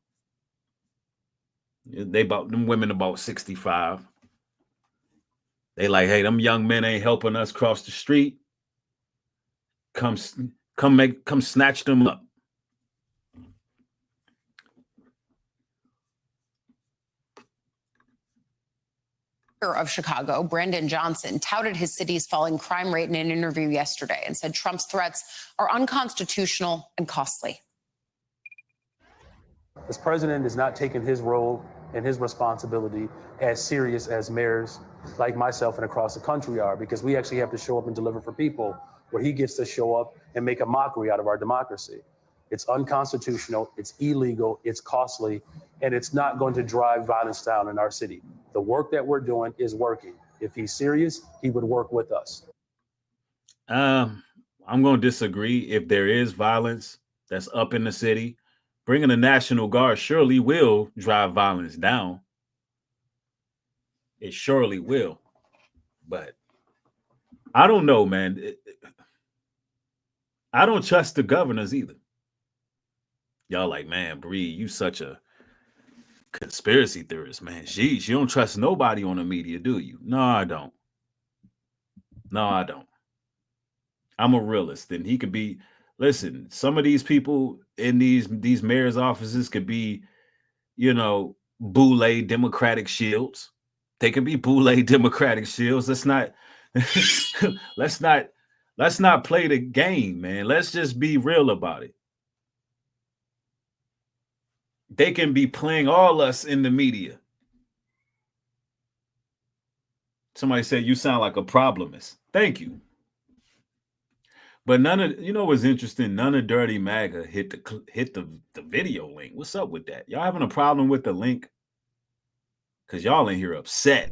Them women about 65. They like, hey, them young men ain't helping us cross the street. Come snatch them up. Of Chicago, Brandon Johnson, touted his city's falling crime rate in an interview yesterday and said Trump's threats are unconstitutional and costly. This president is not taking his role and his responsibility as serious as mayors like myself and across the country are, because we actually have to show up and deliver for people, where he gets to show up and make a mockery out of our democracy. It's unconstitutional, it's illegal, it's costly, and it's not going to drive violence down in our city. The work that we're doing is working. If he's serious, he would work with us. I'm going to disagree. If there is violence that's up in the city, bringing the National Guard surely will drive violence down. It surely will. But I don't know, man. I don't trust the governors either. Y'all like, man, Bree, you such a conspiracy theorist, man. Geez, you don't trust nobody on the media, do you? No, I don't. I'm a realist, and he could be. Listen, some of these people in these mayor's offices could be, Boule Democratic shields. They could be Boule Democratic shields. Let's not play the game, man. Let's just be real about it. They can be playing all us in the media. Somebody said you sound like a problemist. Thank you. But what's interesting? None of Dirty MAGA hit the video link. What's up with that? Y'all having a problem with the link? Because y'all in here upset.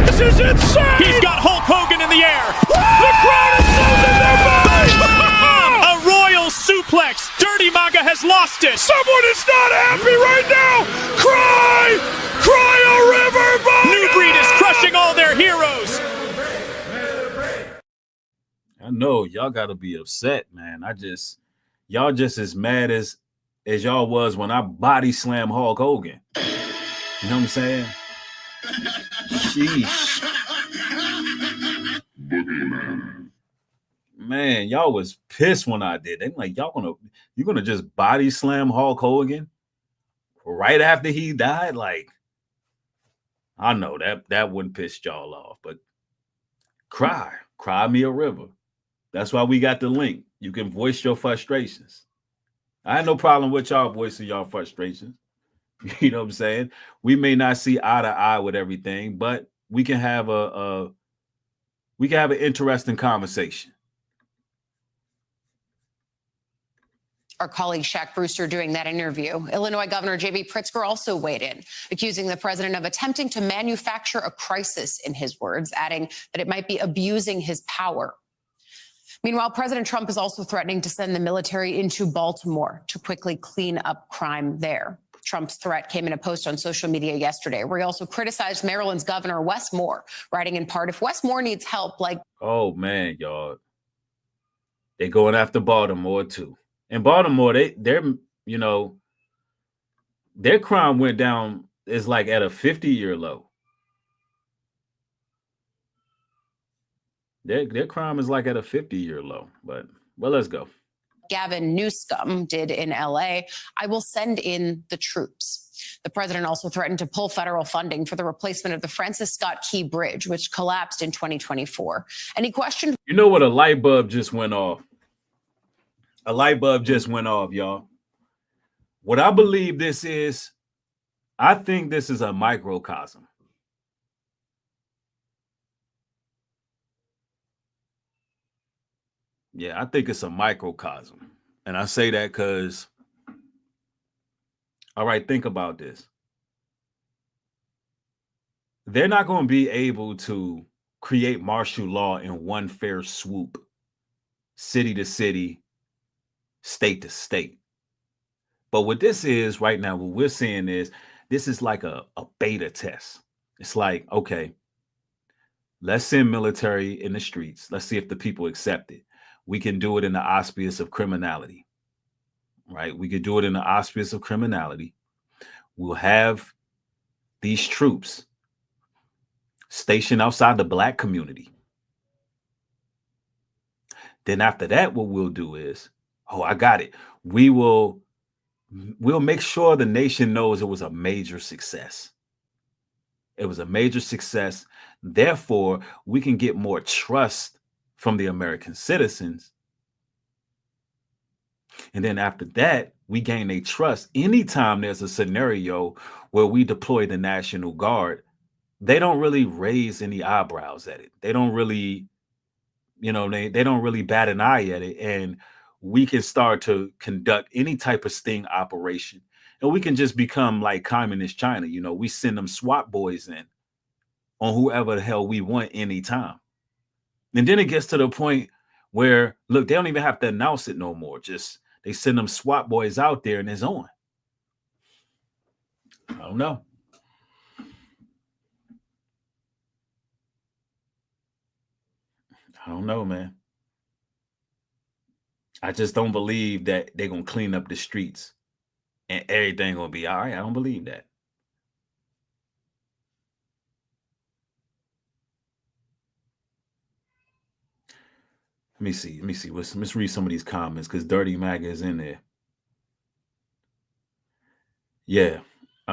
This is insane! He's got Hulk Hogan in the air. The crowd is losing their minds! A royal suplex. Dirty Maga has lost it. Someone is not happy right now! Cry! Cry a river, Maga! New Breed is crushing all their heroes. I know y'all gotta be upset, man. Y'all just as mad as y'all was when I body slam Hulk Hogan. You know what I'm saying? Sheesh. Man, y'all was pissed when I did. They like, you're gonna just body slam Hulk Hogan right after he died? Like, I know that wouldn't piss y'all off, but cry me a river. That's why we got the link. You can voice your frustrations. I had no problem with y'all voicing y'all frustrations. You know what I'm saying? We may not see eye to eye with everything, but we can have an interesting conversation. Our colleague Shaq Brewster doing that interview. Illinois Governor J.B. Pritzker also weighed in, accusing the president of attempting to manufacture a crisis, in his words, adding that it might be abusing his power. Meanwhile, President Trump is also threatening to send the military into Baltimore to quickly clean up crime there. Trump's threat came in a post on social media yesterday, where he also criticized Maryland's governor, Wes Moore, writing in part, if Wes Moore needs help, like... Oh, man, y'all. They're going after Baltimore, too. In Baltimore, they're, you know, their crime went down, is like at a 50-year low. Their crime is like at a 50-year low. But, well, let's go. Gavin Newsom did in LA, I will send in the troops. The president also threatened to pull federal funding for the replacement of the Francis Scott Key Bridge, which collapsed in 2024. And he questioned... You know what? A light bulb just went off. A light bulb just went off, y'all. What I believe this is, I think this is a microcosm. Yeah, I think it's a microcosm. And I say that because, all right, think about this. They're not going to be able to create martial law in one fair swoop, city to city, state to state. But what this is right now, what we're seeing is this is like a beta test. It's like, okay, let's send military in the streets. Let's see if the people accept it. We can do it in the auspice of criminality, right? We could do it in the auspice of criminality. We'll have these troops stationed outside the Black community. Then after that, what we'll do is, oh, I got it. We'll make sure the nation knows it was a major success. It was a major success. Therefore, we can get more trust from the American citizens. And then after that, we gain a trust. Anytime there's a scenario where we deploy the National Guard, they don't really raise any eyebrows at it. They don't really, you know, they don't really bat an eye at it. And we can start to conduct any type of sting operation. And we can just become like communist China. You know, we send them SWAT boys in on whoever the hell we want anytime. And then it gets to the point where, look, they don't even have to announce it no more. Just they send them SWAT boys out there and it's on. I don't know. I don't know, man. I just don't believe that they're going to clean up the streets and everything going to be all right. I don't believe that. Let me see. Let's read some of these comments because Dirty Maga is in there. Yeah.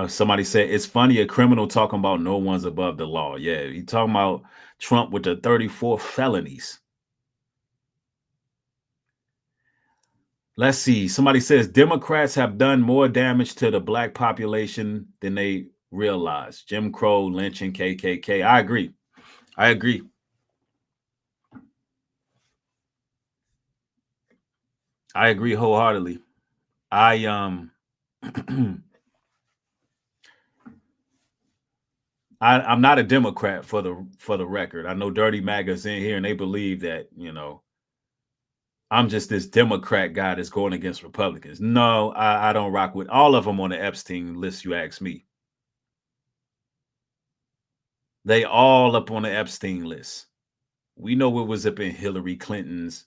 Somebody said, it's funny a criminal talking about no one's above the law. Yeah. He talking about Trump with the 34 felonies. Let's see. Somebody says Democrats have done more damage to the Black population than they realize. Jim Crow, lynching, KKK. I agree. I agree wholeheartedly. I'm not a Democrat for the record. I know Dirty MAGA's in here and they believe that, I'm just this Democrat guy that's going against Republicans. No, I don't rock with all of them on the Epstein list, you ask me. They all up on the Epstein list. We know what was up in Hillary Clinton's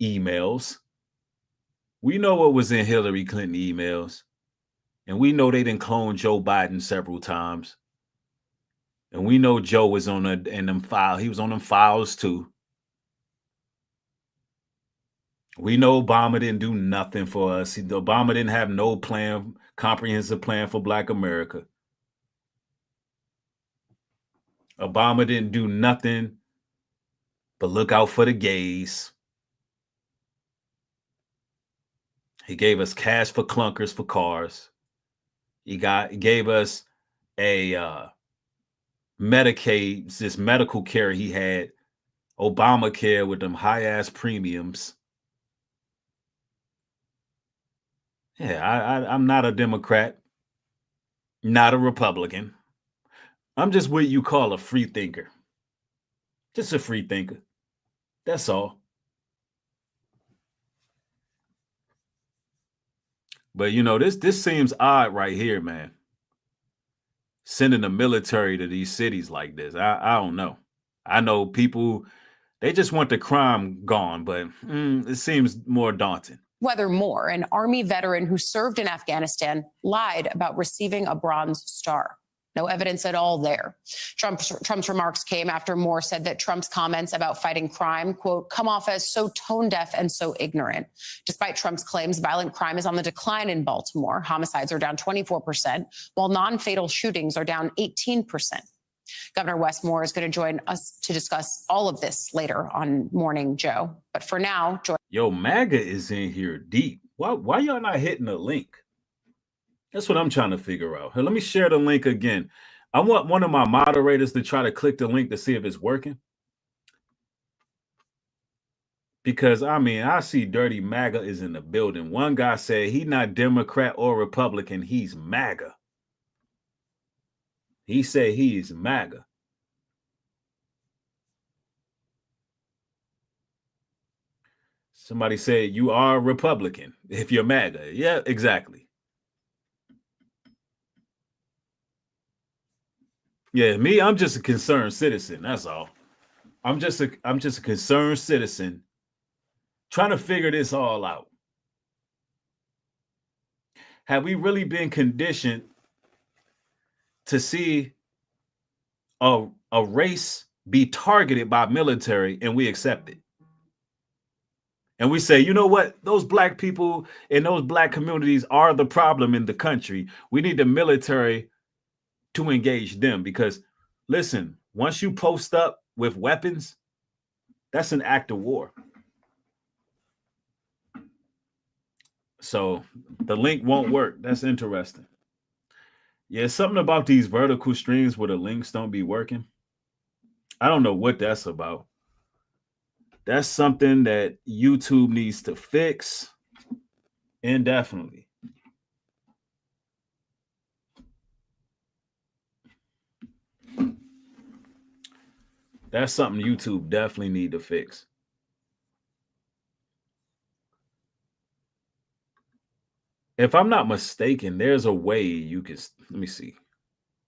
emails. We know what was in Hillary Clinton emails. And we know they didn't clone Joe Biden several times. And we know Joe was in them files. He was on them files too. We know Obama didn't do nothing for us. Obama didn't have no plan, comprehensive plan for Black America. Obama didn't do nothing but look out for the gays. He gave us cash for clunkers for cars. He gave us a Medicaid, this medical care he had, Obamacare with them high-ass premiums. Yeah, I'm not a Democrat, not a Republican. I'm just what you call a free thinker. Just a free thinker. That's all. But this seems odd right here, man. Sending the military to these cities like this. I don't know. I know people, they just want the crime gone, but it seems more daunting. Whether Moore, an Army veteran who served in Afghanistan, lied about receiving a Bronze Star. No evidence at all there. Trump's remarks came after Moore said that Trump's comments about fighting crime, quote, come off as so tone deaf and so ignorant. Despite Trump's claims, violent crime is on the decline in Baltimore. Homicides are down 24%, while non-fatal shootings are down 18%. Governor Wes Moore is going to join us to discuss all of this later on Morning Joe. But for now, Yo, MAGA is in here deep. Why y'all not hitting the link? That's what I'm trying to figure out. Hey, let me share the link again. I want one of my moderators to try to click the link to see if it's working. Because, I see Dirty MAGA is in the building. One guy said he's not Democrat or Republican. He's MAGA. He said he is MAGA. Somebody said you are a Republican if you're MAGA. Yeah, exactly. Yeah, me, I'm just a concerned citizen. That's all. I'm just a concerned citizen trying to figure this all out. Have we really been conditioned to see a race be targeted by military and we accept it? And we say, you know what? Those Black people in those Black communities are the problem in the country. We need the military to engage them because, listen, once you post up with weapons, that's an act of war. So the link won't work. That's interesting. Yeah, something about these vertical streams where the links don't be working. I don't know what that's about. That's something that YouTube needs to fix indefinitely. That's something YouTube definitely need to fix. If I'm not mistaken, there's a way you can, let me see.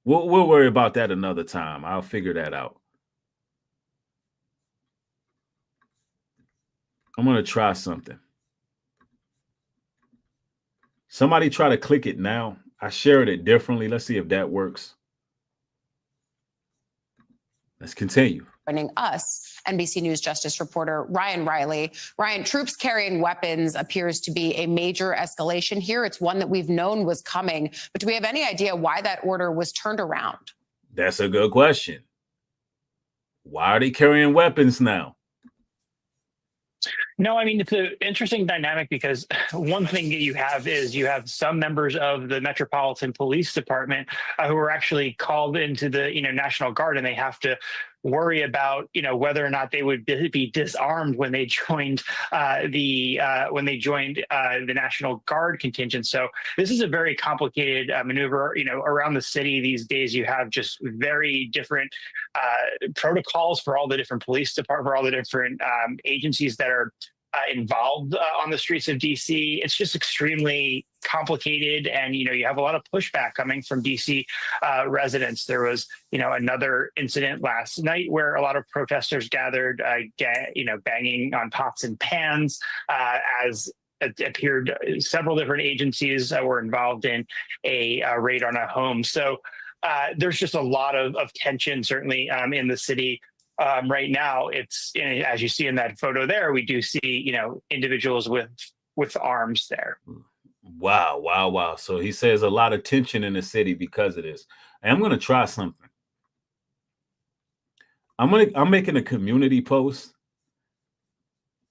We'll worry about that another time. I'll figure that out. I'm going to try something. Somebody try to click it now. I shared it differently. Let's see if that works. Let's continue. Joining us, NBC News Justice reporter Ryan Riley. Ryan, troops carrying weapons appears to be a major escalation here. It's one that we've known was coming, but do we have any idea why that order was turned around? That's a good question. Why are they carrying weapons now? No, I mean, it's an interesting dynamic because one thing that you have some members of the Metropolitan Police Department who are actually called into the National Guard, and they have to worry about, whether or not they would be disarmed when they joined the National Guard contingent. So this is a very complicated maneuver. Around the city these days, you have just very different protocols for all the different police departments, for all the different agencies that are involved on the streets of DC. It's just extremely complicated, and you have a lot of pushback coming from DC residents. There was another incident last night where a lot of protesters gathered, banging on pots and pans as it appeared several different agencies were involved in a raid on a home. So there's just a lot of tension, certainly in the city. Right now, it's, as you see in that photo there, we do see, individuals with arms there. Wow. So he says a lot of tension in the city because of this. And I'm going to try something. I'm making a community post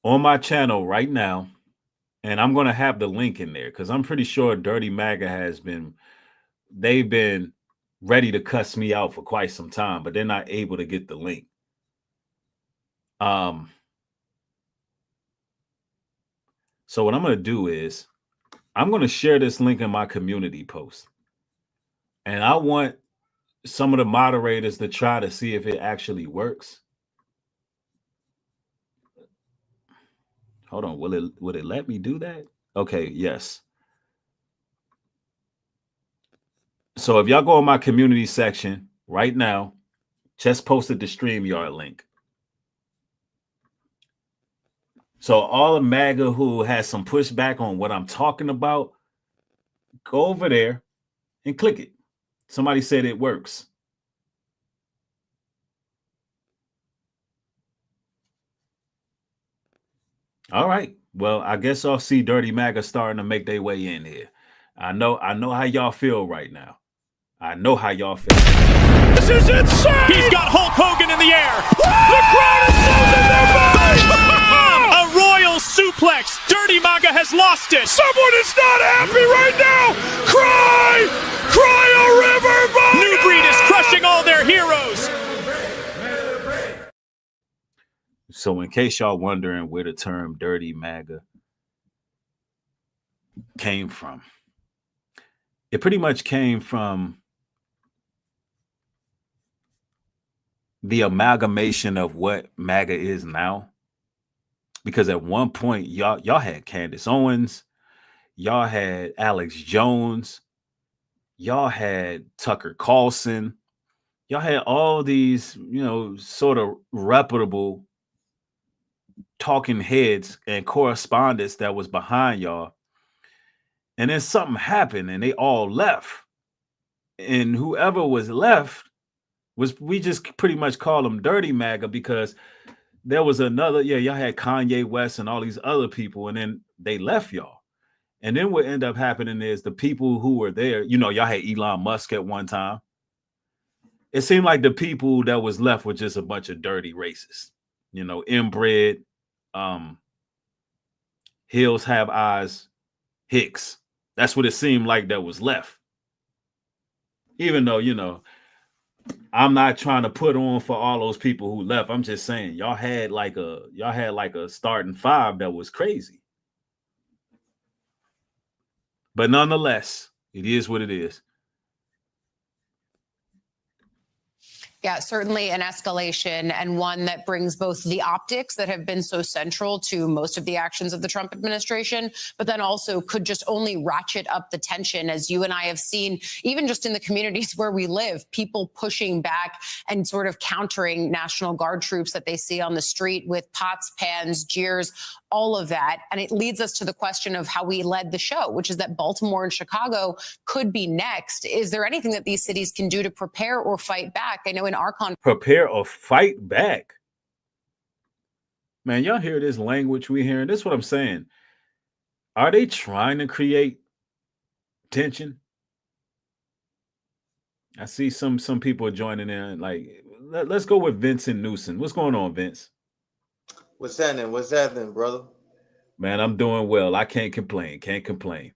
on my channel right now, and I'm going to have the link in there because I'm pretty sure Dirty MAGA they've been ready to cuss me out for quite some time, but they're not able to get the link. So what I'm going to do is I'm going to share this link in my community post. And I want some of the moderators to try to see if it actually works. Hold on. Will it let me do that? Okay. Yes. So if y'all go in my community section right now, just posted the StreamYard link. So all of MAGA who has some pushback on what I'm talking about, go over there and click it. Somebody said it works. All right. Well, I guess I'll see Dirty MAGA starting to make their way in here. I know how y'all feel right now. I know how y'all feel. This is insane! He's got Hulk Hogan in the air. The crowd is losing their minds! A royal suplex. Dirty MAGA has lost it. Someone is not happy right now! Cry a river, buddy! New Breed is crushing all their heroes. So in case y'all wondering where the term Dirty MAGA came from, it pretty much came from the amalgamation of what MAGA is now. Because at one point, y'all had Candace Owens, y'all had Alex Jones, y'all had Tucker Carlson, y'all had all these, sort of reputable talking heads and correspondents that was behind y'all. And then something happened and they all left. And whoever was left we just pretty much call them Dirty MAGA because there was another, y'all had Kanye West and all these other people, and then they left y'all. And then what ended up happening is the people who were there, y'all had Elon Musk at one time. It seemed like the people that was left were just a bunch of dirty racists, inbred, Hills Have Eyes, Hicks. That's what it seemed like that was left. Even though, I'm not trying to put on for all those people who left. I'm just saying y'all had like a starting five that was crazy. But nonetheless, it is what it is. Yeah, certainly an escalation, and one that brings both the optics that have been so central to most of the actions of the Trump administration, but then also could just only ratchet up the tension, as you and I have seen, even just in the communities where we live, people pushing back and sort of countering National Guard troops that they see on the street with pots, pans, jeers, all of that. And it leads us to the question of how we led the show, which is that Baltimore and Chicago could be next. Is there anything that these cities can do to prepare or fight back? I know in our prepare or fight back. Man, y'all hear this language we hearing? This is what I'm saying. Are they trying to create tension? I see some people joining in. Like, let's go with Vincent Newsom. What's going on, Vince? What's happening, brother? Man, I'm doing well. I can't complain.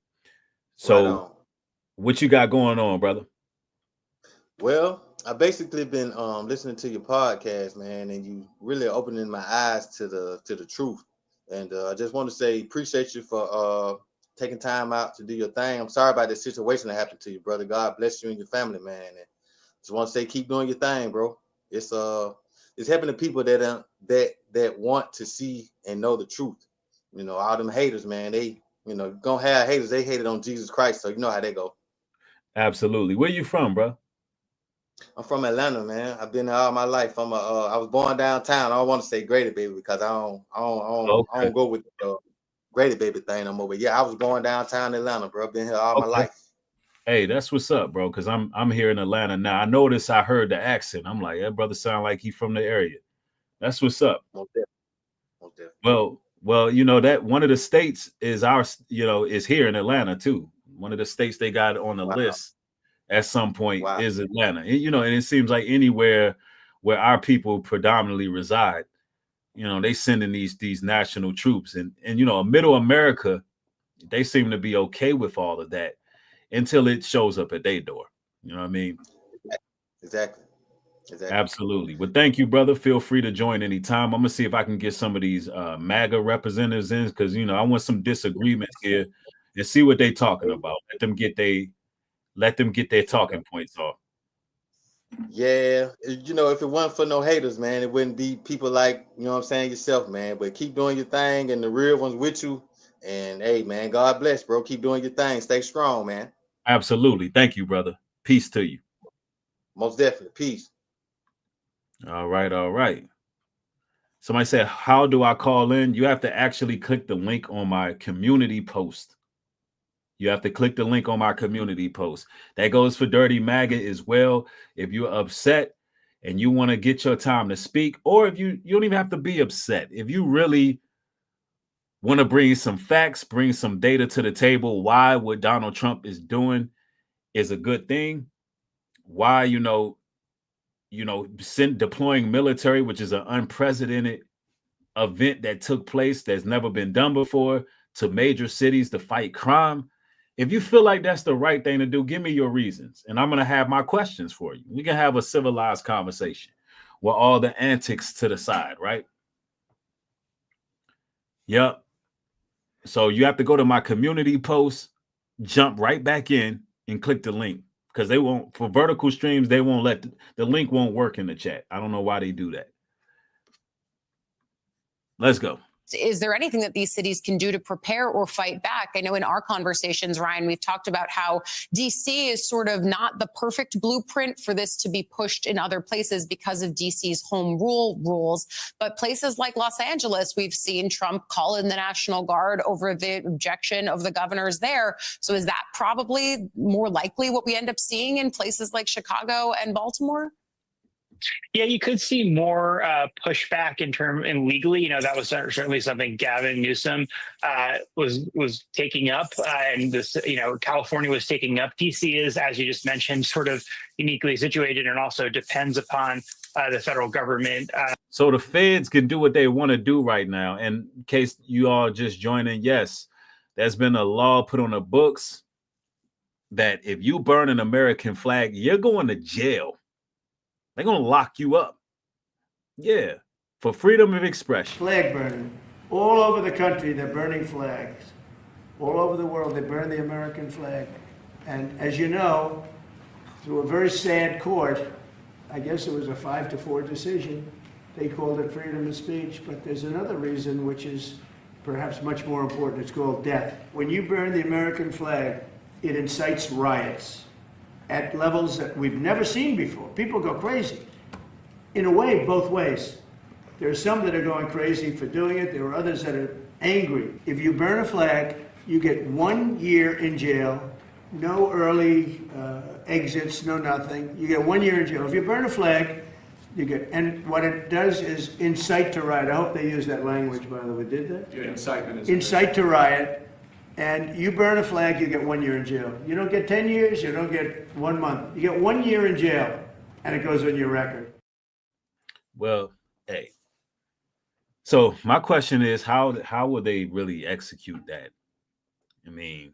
So, what you got going on, brother? Well, I basically been listening to your podcast, man, and you really opening my eyes to the truth. And I just want to say appreciate you for taking time out to do your thing. I'm sorry about the situation that happened to you, brother. God bless you and your family, man. And just want to say keep doing your thing, bro. It's helping the people that want to see and know the truth. You know, all them haters, man, they gonna have haters. They hated on Jesus Christ, so you know how they go. Absolutely. Where you from, bro? I'm from Atlanta, man. I've been there all my life. I was born downtown. I don't want to say Grady Baby because I Okay. don't go with the Grady Baby thing no more. But yeah, I was born downtown Atlanta, bro. Been here all my Okay. life. Hey, that's what's up, bro. Because I'm here in Atlanta now. I noticed I heard the accent. I'm like, that brother sound like he from the area. That's what's up. Most definitely. Most definitely. Well, that one of the states is is here in Atlanta too. One of the states they got on the Wow. list at some point Wow. is Atlanta. And it seems like anywhere where our people predominantly reside, they sending these national troops and middle America, they seem to be okay with all of that until it shows up at their door. You know what I mean? Exactly. Absolutely. Well, thank you, brother. Feel free to join anytime. I'm gonna see if I can get some of these MAGA representatives in because I want some disagreements here and see what they're talking about. Let them get their talking points off. Yeah, if it wasn't for no haters, man, it wouldn't be people like, what I'm saying, yourself, man. But keep doing your thing and the real ones with you. And hey, man, God bless, bro. Keep doing your thing. Stay strong, man. Absolutely. Thank you, brother. Peace to you. Most definitely. Peace. All right, all right. Somebody said, how do I call in? You have to actually click the link on my community post. You have to click the link on my community post. That goes for Dirty MAGA as well. If you're upset and you want to get your time to speak, or if you don't even have to be upset. If you really want to bring some facts, bring some data to the table, why what Donald Trump is doing is a good thing. Why, deploying military, which is an unprecedented event that took place that's never been done before, to major cities to fight crime. If you feel like that's the right thing to do, give me your reasons. And I'm going to have my questions for you. We can have a civilized conversation with all the antics to the side, right? Yep. So you have to go to my community post, jump right back in and click the link because they won't, for vertical streams, they won't let the link won't work in the chat. I don't know why they do that. Let's go. Is there anything that these cities can do to prepare or fight back? I know in our conversations, Ryan, we've talked about how DC is sort of not the perfect blueprint for this to be pushed in other places because of DC's home rule rules. But places like Los Angeles, we've seen Trump call in the National Guard over the objection of the governors there. So is that probably more likely what we end up seeing in places like Chicago and Baltimore? Yeah, you could see more pushback in legally. That was certainly something Gavin Newsom was taking up, and this, California was taking up. DC is, as you just mentioned, sort of uniquely situated, and also depends upon the federal government. So the feds can do what they want to do right now. And in case you all just join in, yes, there's been a law put on the books that if you burn an American flag, you're going to jail. They're going to lock you up. Yeah, for freedom of expression. Flag burning. All over the country, they're burning flags. All over the world, they burn the American flag. And as you know, through a very sad court, I guess it was a 5-4 decision, they called it freedom of speech. But there's another reason which is perhaps much more important. It's called death. When you burn the American flag, it incites riots at levels that we've never seen before. People go crazy. In a way, both ways. There are some that are going crazy for doing it. There are others that are angry. If you burn a flag, you get 1 year in jail, no early exits, no nothing. You get 1 year in jail. If you burn a flag, you get, and what it does is incite to riot. I hope they use that language, by the way. Did they? Yeah, incitement is incite to riot. And you burn a flag, you get 1 year in jail. You don't get 10 years, you don't get 1 month. You get 1 year in jail, and it goes on your record. Well, hey. So my question is, how will they really execute that? I mean,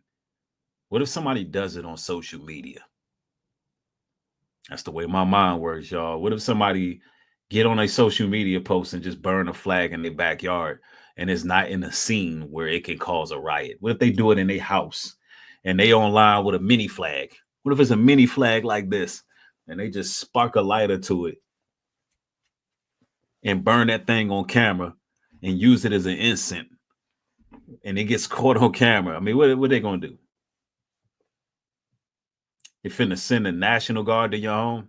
what if somebody does it on social media? That's the way my mind works, y'all. What if somebody get on a social media post and just burn a flag in their backyard and it's not in a scene where it can cause a riot? What if they do it in their house and they online with a mini flag? What if it's a mini flag like this and they just spark a lighter to it and burn that thing on camera and use it as an incense and it gets caught on camera? I mean, what are they going to do? You finna send the National Guard to your home?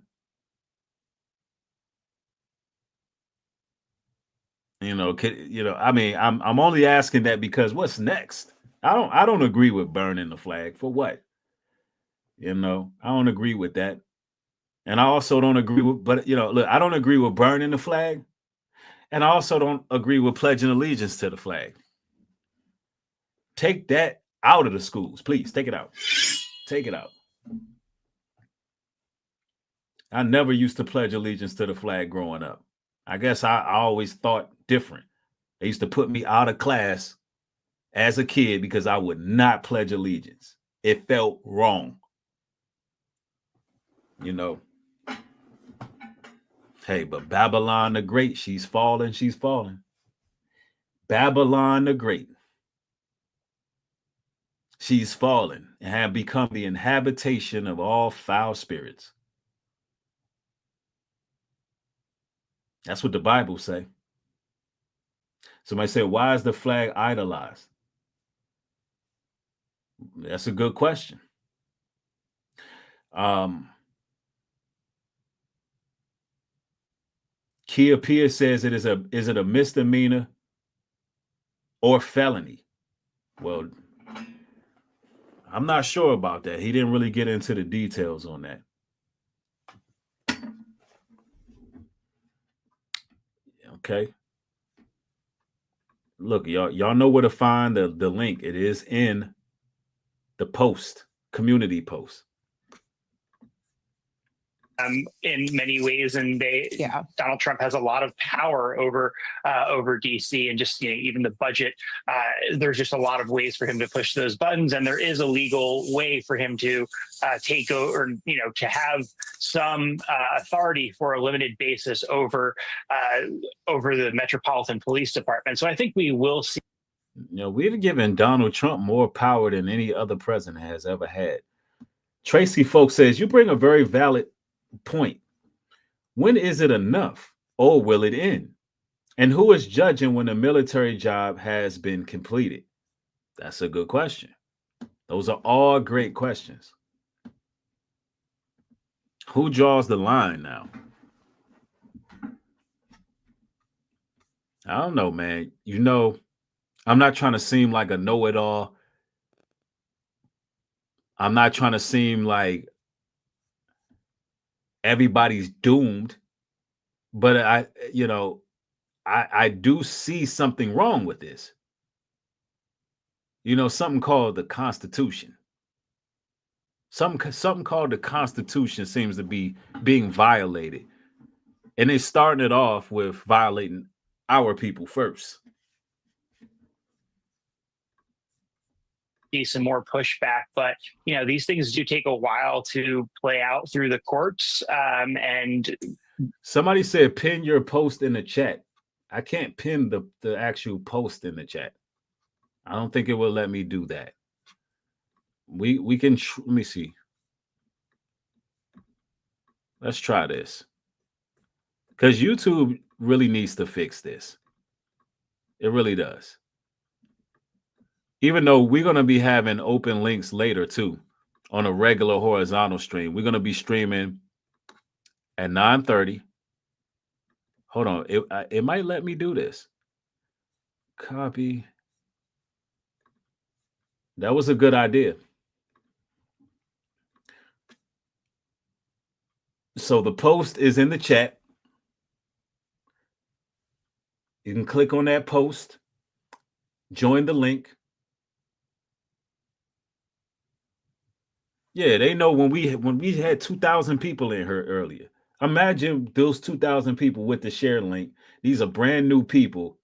I mean, I'm only asking that because what's next? I don't agree with burning the flag. For what? I don't agree with that. And I also don't agree with, look, I don't agree with burning the flag. And I also don't agree with pledging allegiance to the flag. Take that out of the schools, please. Take it out. Take it out. I never used to pledge allegiance to the flag growing up. I guess I always thought different. They used to put me out of class as a kid because I would not pledge allegiance. It felt wrong. Hey, but Babylon the Great, she's falling, she's falling. Babylon the Great. She's fallen and have become the inhabitation of all foul spirits. That's what the Bible say. Somebody said, why is the flag idolized? That's a good question. Kia Pierce says is it a misdemeanor or felony? Well, I'm not sure about that. He didn't really get into the details on that. Okay. Look, y'all know where to find the link. It is in the post, community post. In many ways, and Donald Trump has a lot of power over DC, and just even the budget. There's just a lot of ways for him to push those buttons, and there is a legal way for him to take over, to have some authority for a limited basis over the Metropolitan Police Department. So I think we will see. We've given Donald Trump more power than any other president has ever had. Tracy Folk says, you bring a very valid point. When is it enough, or will it end? And who is judging when the military job has been completed? That's a good question. Those are all great questions. Who draws the line now? I don't know, man. I'm not trying to seem like a know-it-all. I'm not trying to seem like everybody's doomed, but I do see something wrong with this. Something called the Constitution. Something called the Constitution seems to be being violated. And it's starting it off with violating our people first. See some more pushback, but these things do take a while to play out through the courts. And somebody said pin your post in the chat. I can't pin the actual post in the chat. I don't think it will let me do that. We can let me see. Let's try this, because YouTube really needs to fix this. It really does. Even though we're going to be having open links later too on a regular horizontal stream. We're going to be streaming at 9:30. Hold on. It might let me do this. Copy. That was a good idea. So the post is in the chat. You can click on that post, join the link. Yeah, they know when we had 2,000 people in here earlier. Imagine those 2,000 people with the share link. These are brand new people.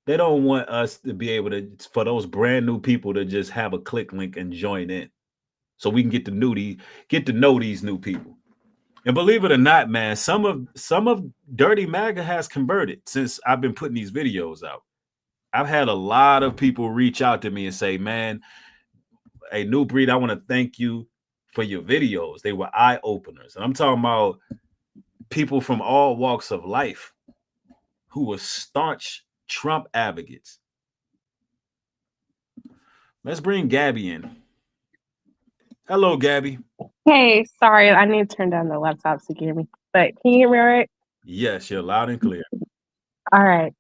They don't want us to be able to, for those brand new people to just have a click link and join in, so we can get to know these new people. And believe it or not, man, some of Dirty MAGA has converted since I've been putting these videos out. I've had a lot of people reach out to me and say, man, a New Breed, I want to thank you for your videos. They were eye openers. And I'm talking about people from all walks of life who were staunch Trump advocates. Let's bring Gabby in. Hello, Gabby. Hey, sorry, I need to turn down the laptop so you can hear me. But can you hear me all right? Yes, you're loud and clear. All right.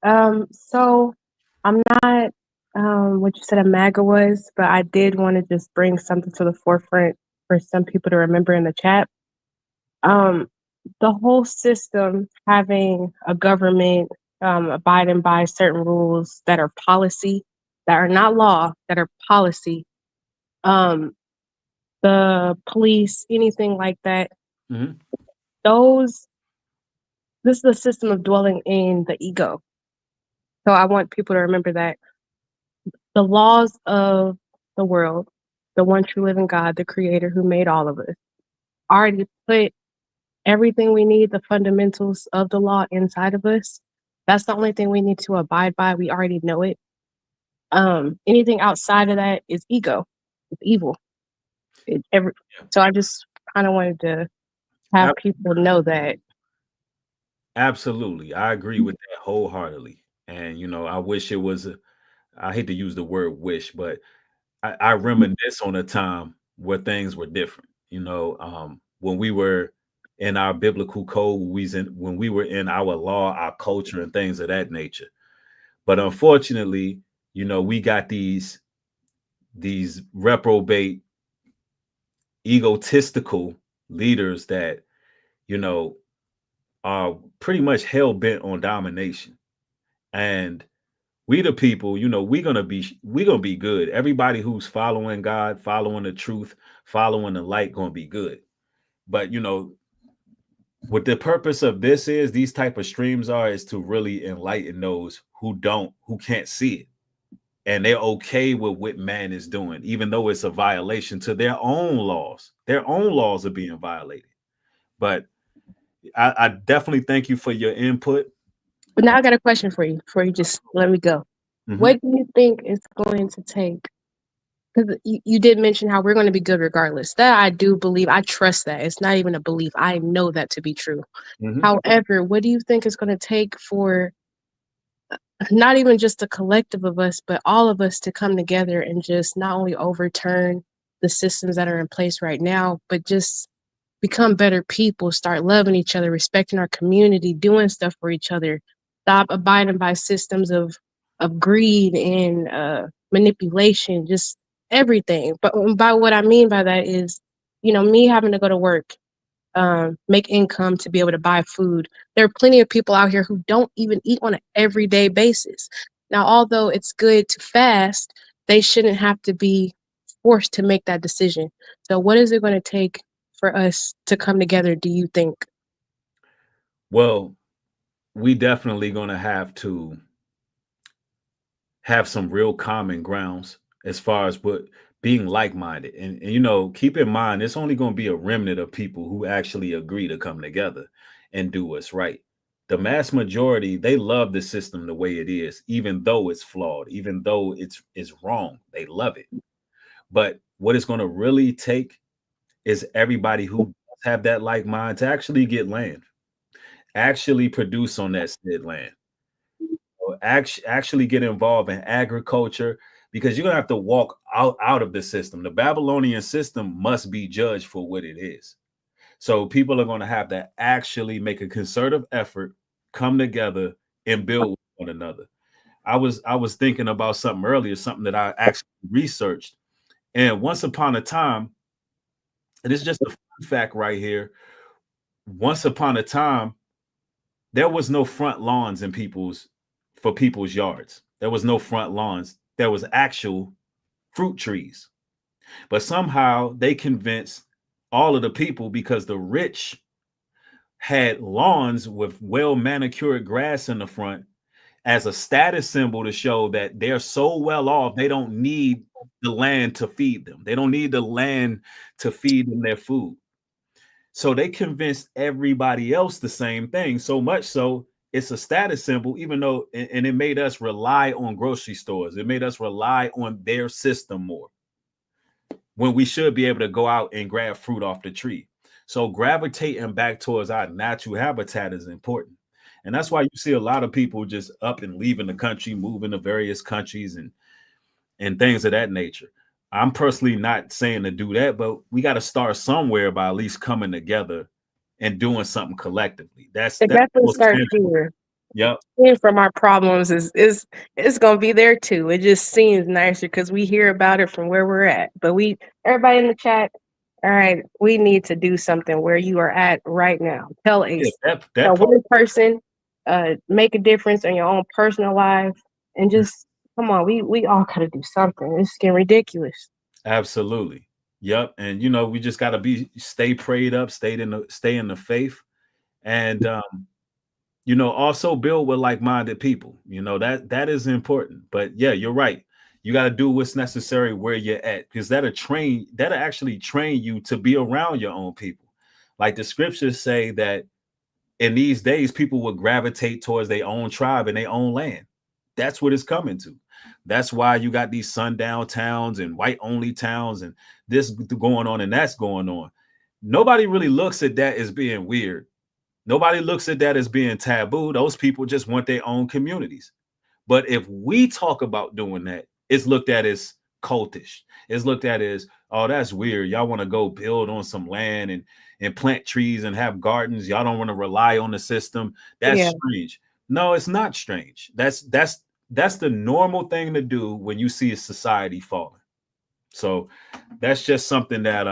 So I'm not what you said a MAGA was, but I did want to just bring something to the forefront for some people to remember in the chat. The whole system having a government abiding by certain rules that are policy, that are not law, that are policy. The police, anything like that. Mhm. This is a system of dwelling in the ego. So I want people to remember that the laws of the world, the one true living God, the creator who made all of us, already put everything we need, the fundamentals of the law inside of us. That's the only thing we need to abide by. We already know it. Anything outside of that is ego. It's evil. So I just kind of wanted to have people know that. Absolutely. I agree with that wholeheartedly. And, I wish it was, I hate to use the word wish, but I reminisce on a time where things were different. When we were in our biblical code, when we were in our law, our culture, and things of that nature. But unfortunately, we got these reprobate, egotistical leaders that, are pretty much hell bent on domination. And we the people, we're gonna be good. Everybody who's following God, following the truth, following the light, gonna be good. But what the purpose of this is, these type of streams is to really enlighten those who can't see it. And they're okay with what man is doing, even though it's a violation to their own laws. Their own laws are being violated. But I definitely thank you for your input. But now I got a question for you before you just let me go. Mhm. What do you think it's going to take? Because you did mention how we're going to be good regardless. That I do believe. I trust that. It's not even a belief. I know that to be true. Mhm. However, what do you think it's going to take for not even just a collective of us, but all of us to come together and just not only overturn the systems that are in place right now, but just become better people, start loving each other, respecting our community, doing stuff for each other, stop abiding by systems of greed and manipulation, just everything. But by what I mean by that is, me having to go to work, make income to be able to buy food. There are plenty of people out here who don't even eat on an everyday basis. Now, although it's good to fast, they shouldn't have to be forced to make that decision. So what is it going to take for us to come together, do you think? Well, we definitely going to have to have some real common grounds as far as what being like-minded. And keep in mind, it's only going to be a remnant of people who actually agree to come together and do what's right. The mass majority, they love the system the way it is, even though it's flawed, even though it's wrong. They love it. But what it's going to really take is everybody who have that like mind to actually get land, actually produce on that said land, or actually get involved in agriculture, because you're gonna have to walk out of the system. The Babylonian system must be judged for what it is. So people are going to have to actually make a concerted effort, come together, and build with one another. I was thinking about something earlier, something that I actually researched. And once upon a time, and it's just a fun fact right here. Once upon a time, there was no front lawns in people's yards. There was no front lawns. There was actual fruit trees. But somehow they convinced all of the people, because the rich had lawns with well manicured grass in the front, as a status symbol to show that they're so well off, they don't need the land to feed them. They don't need the land to feed them their food. So they convinced everybody else the same thing, so much so it's a status symbol, even though, and it made us rely on grocery stores. It made us rely on their system more when we should be able to go out and grab fruit off the tree. So gravitating back towards our natural habitat is important. And that's why you see a lot of people just up and leaving the country, moving to various countries and things of that nature. I'm personally not saying to do that, but we got to start somewhere by at least coming together and doing something collectively. That's It definitely most starts tangible. here. Yep. Seeing from our problems is it's gonna be there too. It just seems nicer because we hear about it from where we're at. But everybody in the chat, all right, we need to do something where you are at right now. Tell Yeah, Ace, that tell part. one person, make a difference in your own personal life, and just come on. We all gotta do something. It's getting ridiculous. Absolutely. Yep. And we just got to stay prayed up, stay in the faith, and also build with like-minded people. That is important. But yeah, you're right. You got to do what's necessary where you're at, because that'll actually train you to be around your own people. Like the scriptures say that in these days, people will gravitate towards their own tribe and their own land. That's what it's coming to. That's why you got these sundown towns and white only towns and this going on and that's going on. Nobody really looks at that as being weird. Nobody looks at that as being taboo. Those people just want their own communities. But if we talk about doing that, it's looked at as cultish. It's looked at as, oh, that's weird. Y'all want to go build on some land and plant trees and have gardens. Y'all don't want to rely on the system. That's strange. No, it's not strange. That's the normal thing to do when you see a society falling. So that's just something that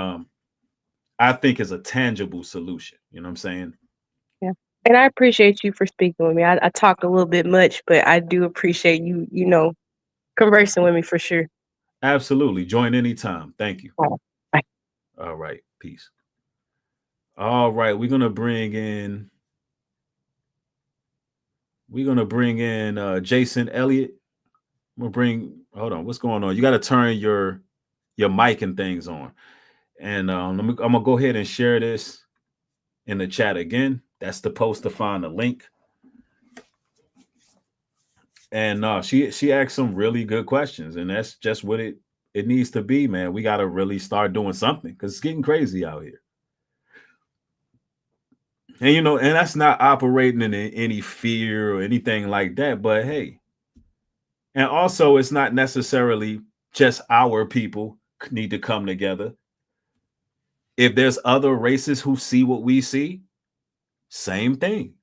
I think is a tangible solution. You know what I'm saying? Yeah. And I appreciate you for speaking with me. I talk a little bit much, but I do appreciate you, conversing with me for sure. Absolutely. Join anytime. Thank you. Bye. All right. Peace. All right. We're going to bring in Jason Elliott. Hold on. What's going on? You got to turn your mic and things on. And I'm going to go ahead and share this in the chat again. That's the post to find the link. And she asked some really good questions, and that's just what it needs to be, man. We got to really start doing something because it's getting crazy out here. And and that's not operating in any fear or anything like that. But hey, and also it's not necessarily just our people need to come together. If there's other races who see what we see, same thing.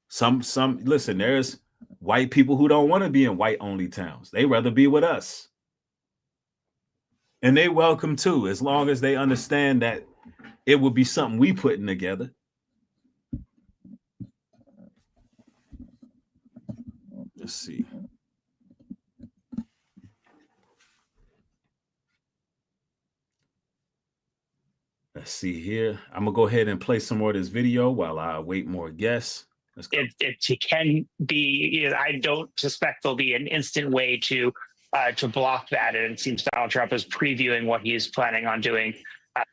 Some listen, there's white people who don't want to be in white only towns. They rather be with us. And they welcome too, as long as they understand that it would be something we putting together. Let's see. Let's see here. I'm gonna go ahead and play some more of this video while I wait more guests. It can be. I don't suspect there'll be an instant way to block that. And it seems Donald Trump is previewing what he's planning on doing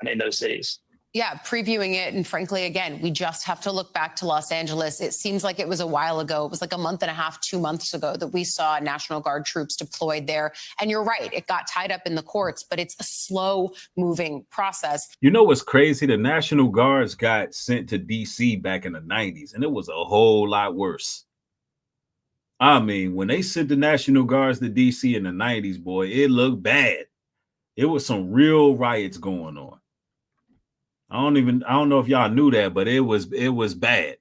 in those cities. Yeah, previewing it. And frankly, again, we just have to look back to Los Angeles. It seems like it was a while ago. It was like a month and a half, 2 months ago that we saw National Guard troops deployed there. And you're right, it got tied up in the courts, but it's a slow moving process. You know what's crazy? The National Guards got sent to D.C. back in the 90s, and it was a whole lot worse. I mean, when they sent the National Guards to D.C. in the 90s, boy, it looked bad. It was some real riots going on. I don't know if y'all knew that, but it was bad.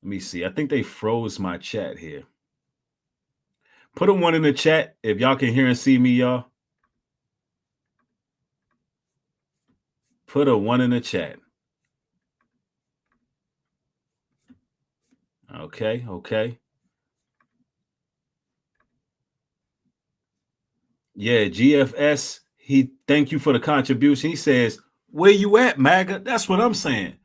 Let me see. I think they froze my chat here. Put a 1 in the chat if y'all can hear and see me, y'all. Put a 1 in the chat. Okay. Yeah, GFS. Thank you for the contribution. He says, "Where you at, MAGA?" That's what I'm saying.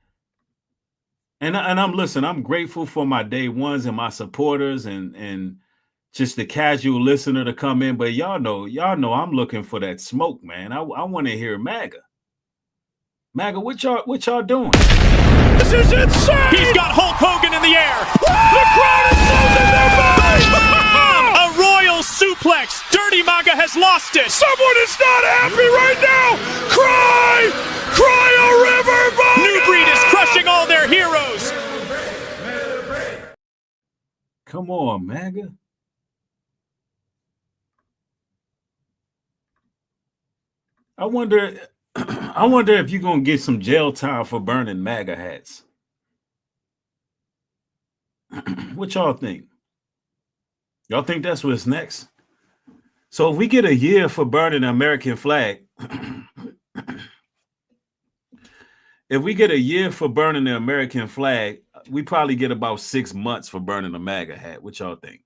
And I'm grateful for my day ones and my supporters and just the casual listener to come in. But y'all know I'm looking for that smoke, man. I want to hear MAGA. MAGA, what y'all doing? This is insane! He's got Hulk Hogan in the air. The crowd is losing their minds! A royal suplex. Dirty MAGA has lost it. Someone is not happy right now! Cry! Cry a river, MAGA! New Breed is crushing all their heroes. Come on, MAGA. I wonder if you're gonna get some jail time for burning MAGA hats. What y'all think? Y'all think that's what's next? So if we get a year for burning the American flag, if we get a year for burning the American flag, we probably get about 6 months for burning a MAGA hat. What y'all think?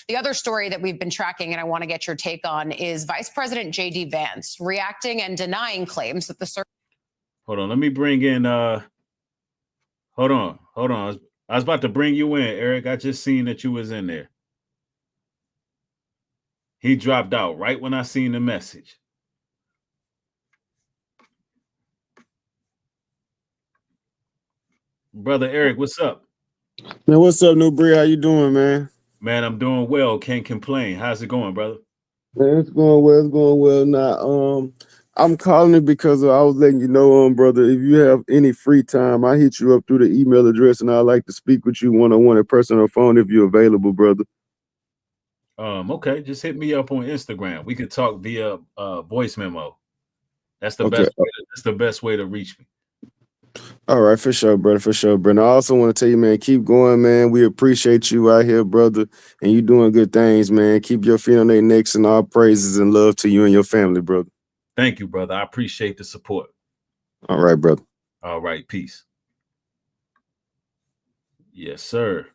The other story that we've been tracking, and I want to get your take on, is Vice President J.D. Vance reacting and denying claims that the Hold on, let me bring in hold on. I was about to bring you in, Eric. I just seen that you was in there. He dropped out right when I seen the message. Brother Eric, what's up? Man, what's up, New Breed? How you doing, man? Man, I'm doing well. Can't complain. How's it going, brother? Man, it's going well. It's going well. Now, I'm calling it because I was letting you know, brother, if you have any free time, I hit you up through the email address, and I'd like to speak with you one-on-one in person or phone if you're available, brother. Okay, just hit me up on Instagram. We could talk via voice memo. That's the best. That's the best way to reach me. All right, for sure, brother. For sure, brother. I also want to tell you, man, keep going, man. We appreciate you out here, brother, and you doing good things, man. Keep your feet on their necks, and all praises and love to you and your family, brother. Thank you, brother. I appreciate the support. All right, brother. All right, peace. Yes, sir.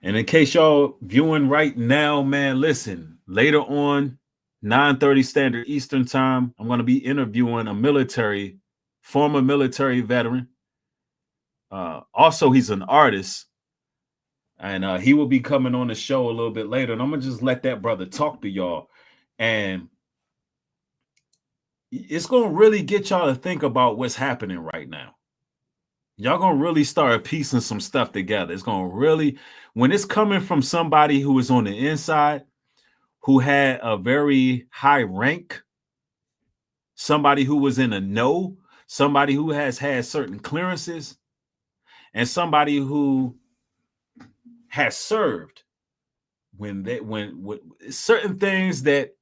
And in case y'all viewing right now, man, listen, later on, 9:30 Standard Eastern Time, I'm going to be interviewing a former military veteran. Also, he's an artist, and he will be coming on the show a little bit later. And I'm going to just let that brother talk to y'all. And it's going to really get y'all to think about what's happening right now. Y'all going to really start piecing some stuff together. It's going to really, when it's coming from somebody who is on the inside, who had a very high rank, somebody who was in a know, somebody who has had certain clearances, and somebody who has served, when certain things that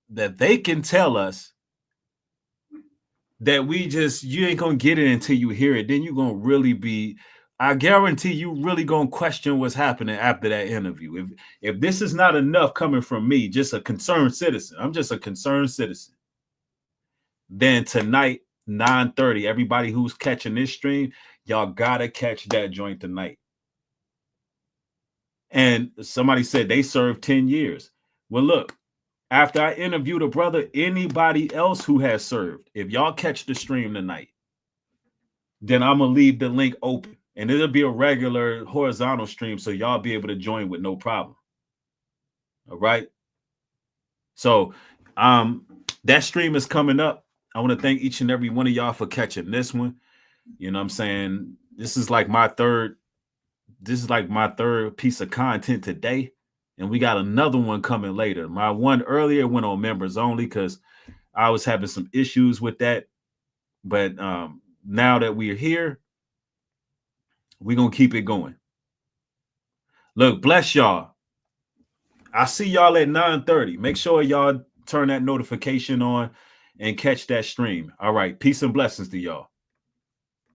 they can tell us that you ain't gonna get it until you hear it. Then you're gonna really be, I guarantee you really gonna question what's happening after that interview. If this is not enough coming from me, just a concerned citizen, I'm just a concerned citizen, then tonight, 9:30, everybody who's catching this stream, y'all gotta catch that joint tonight. And somebody said they served 10 years. Well, look, after I interviewed a brother, anybody else who has served, if y'all catch the stream tonight, then I'm going to leave the link open. And it'll be a regular horizontal stream, so y'all be able to join with no problem. All right? So that stream is coming up. I want to thank each and every one of y'all for catching this one. You know what I'm saying? This is like my third piece of content today. And we got another one coming later. My one earlier went on members only because I was having some issues with that. But now that we're here, we're going to keep it going. Look, bless y'all. I see y'all at 9:30. Make sure y'all turn that notification on and catch that stream. All right. Peace and blessings to y'all.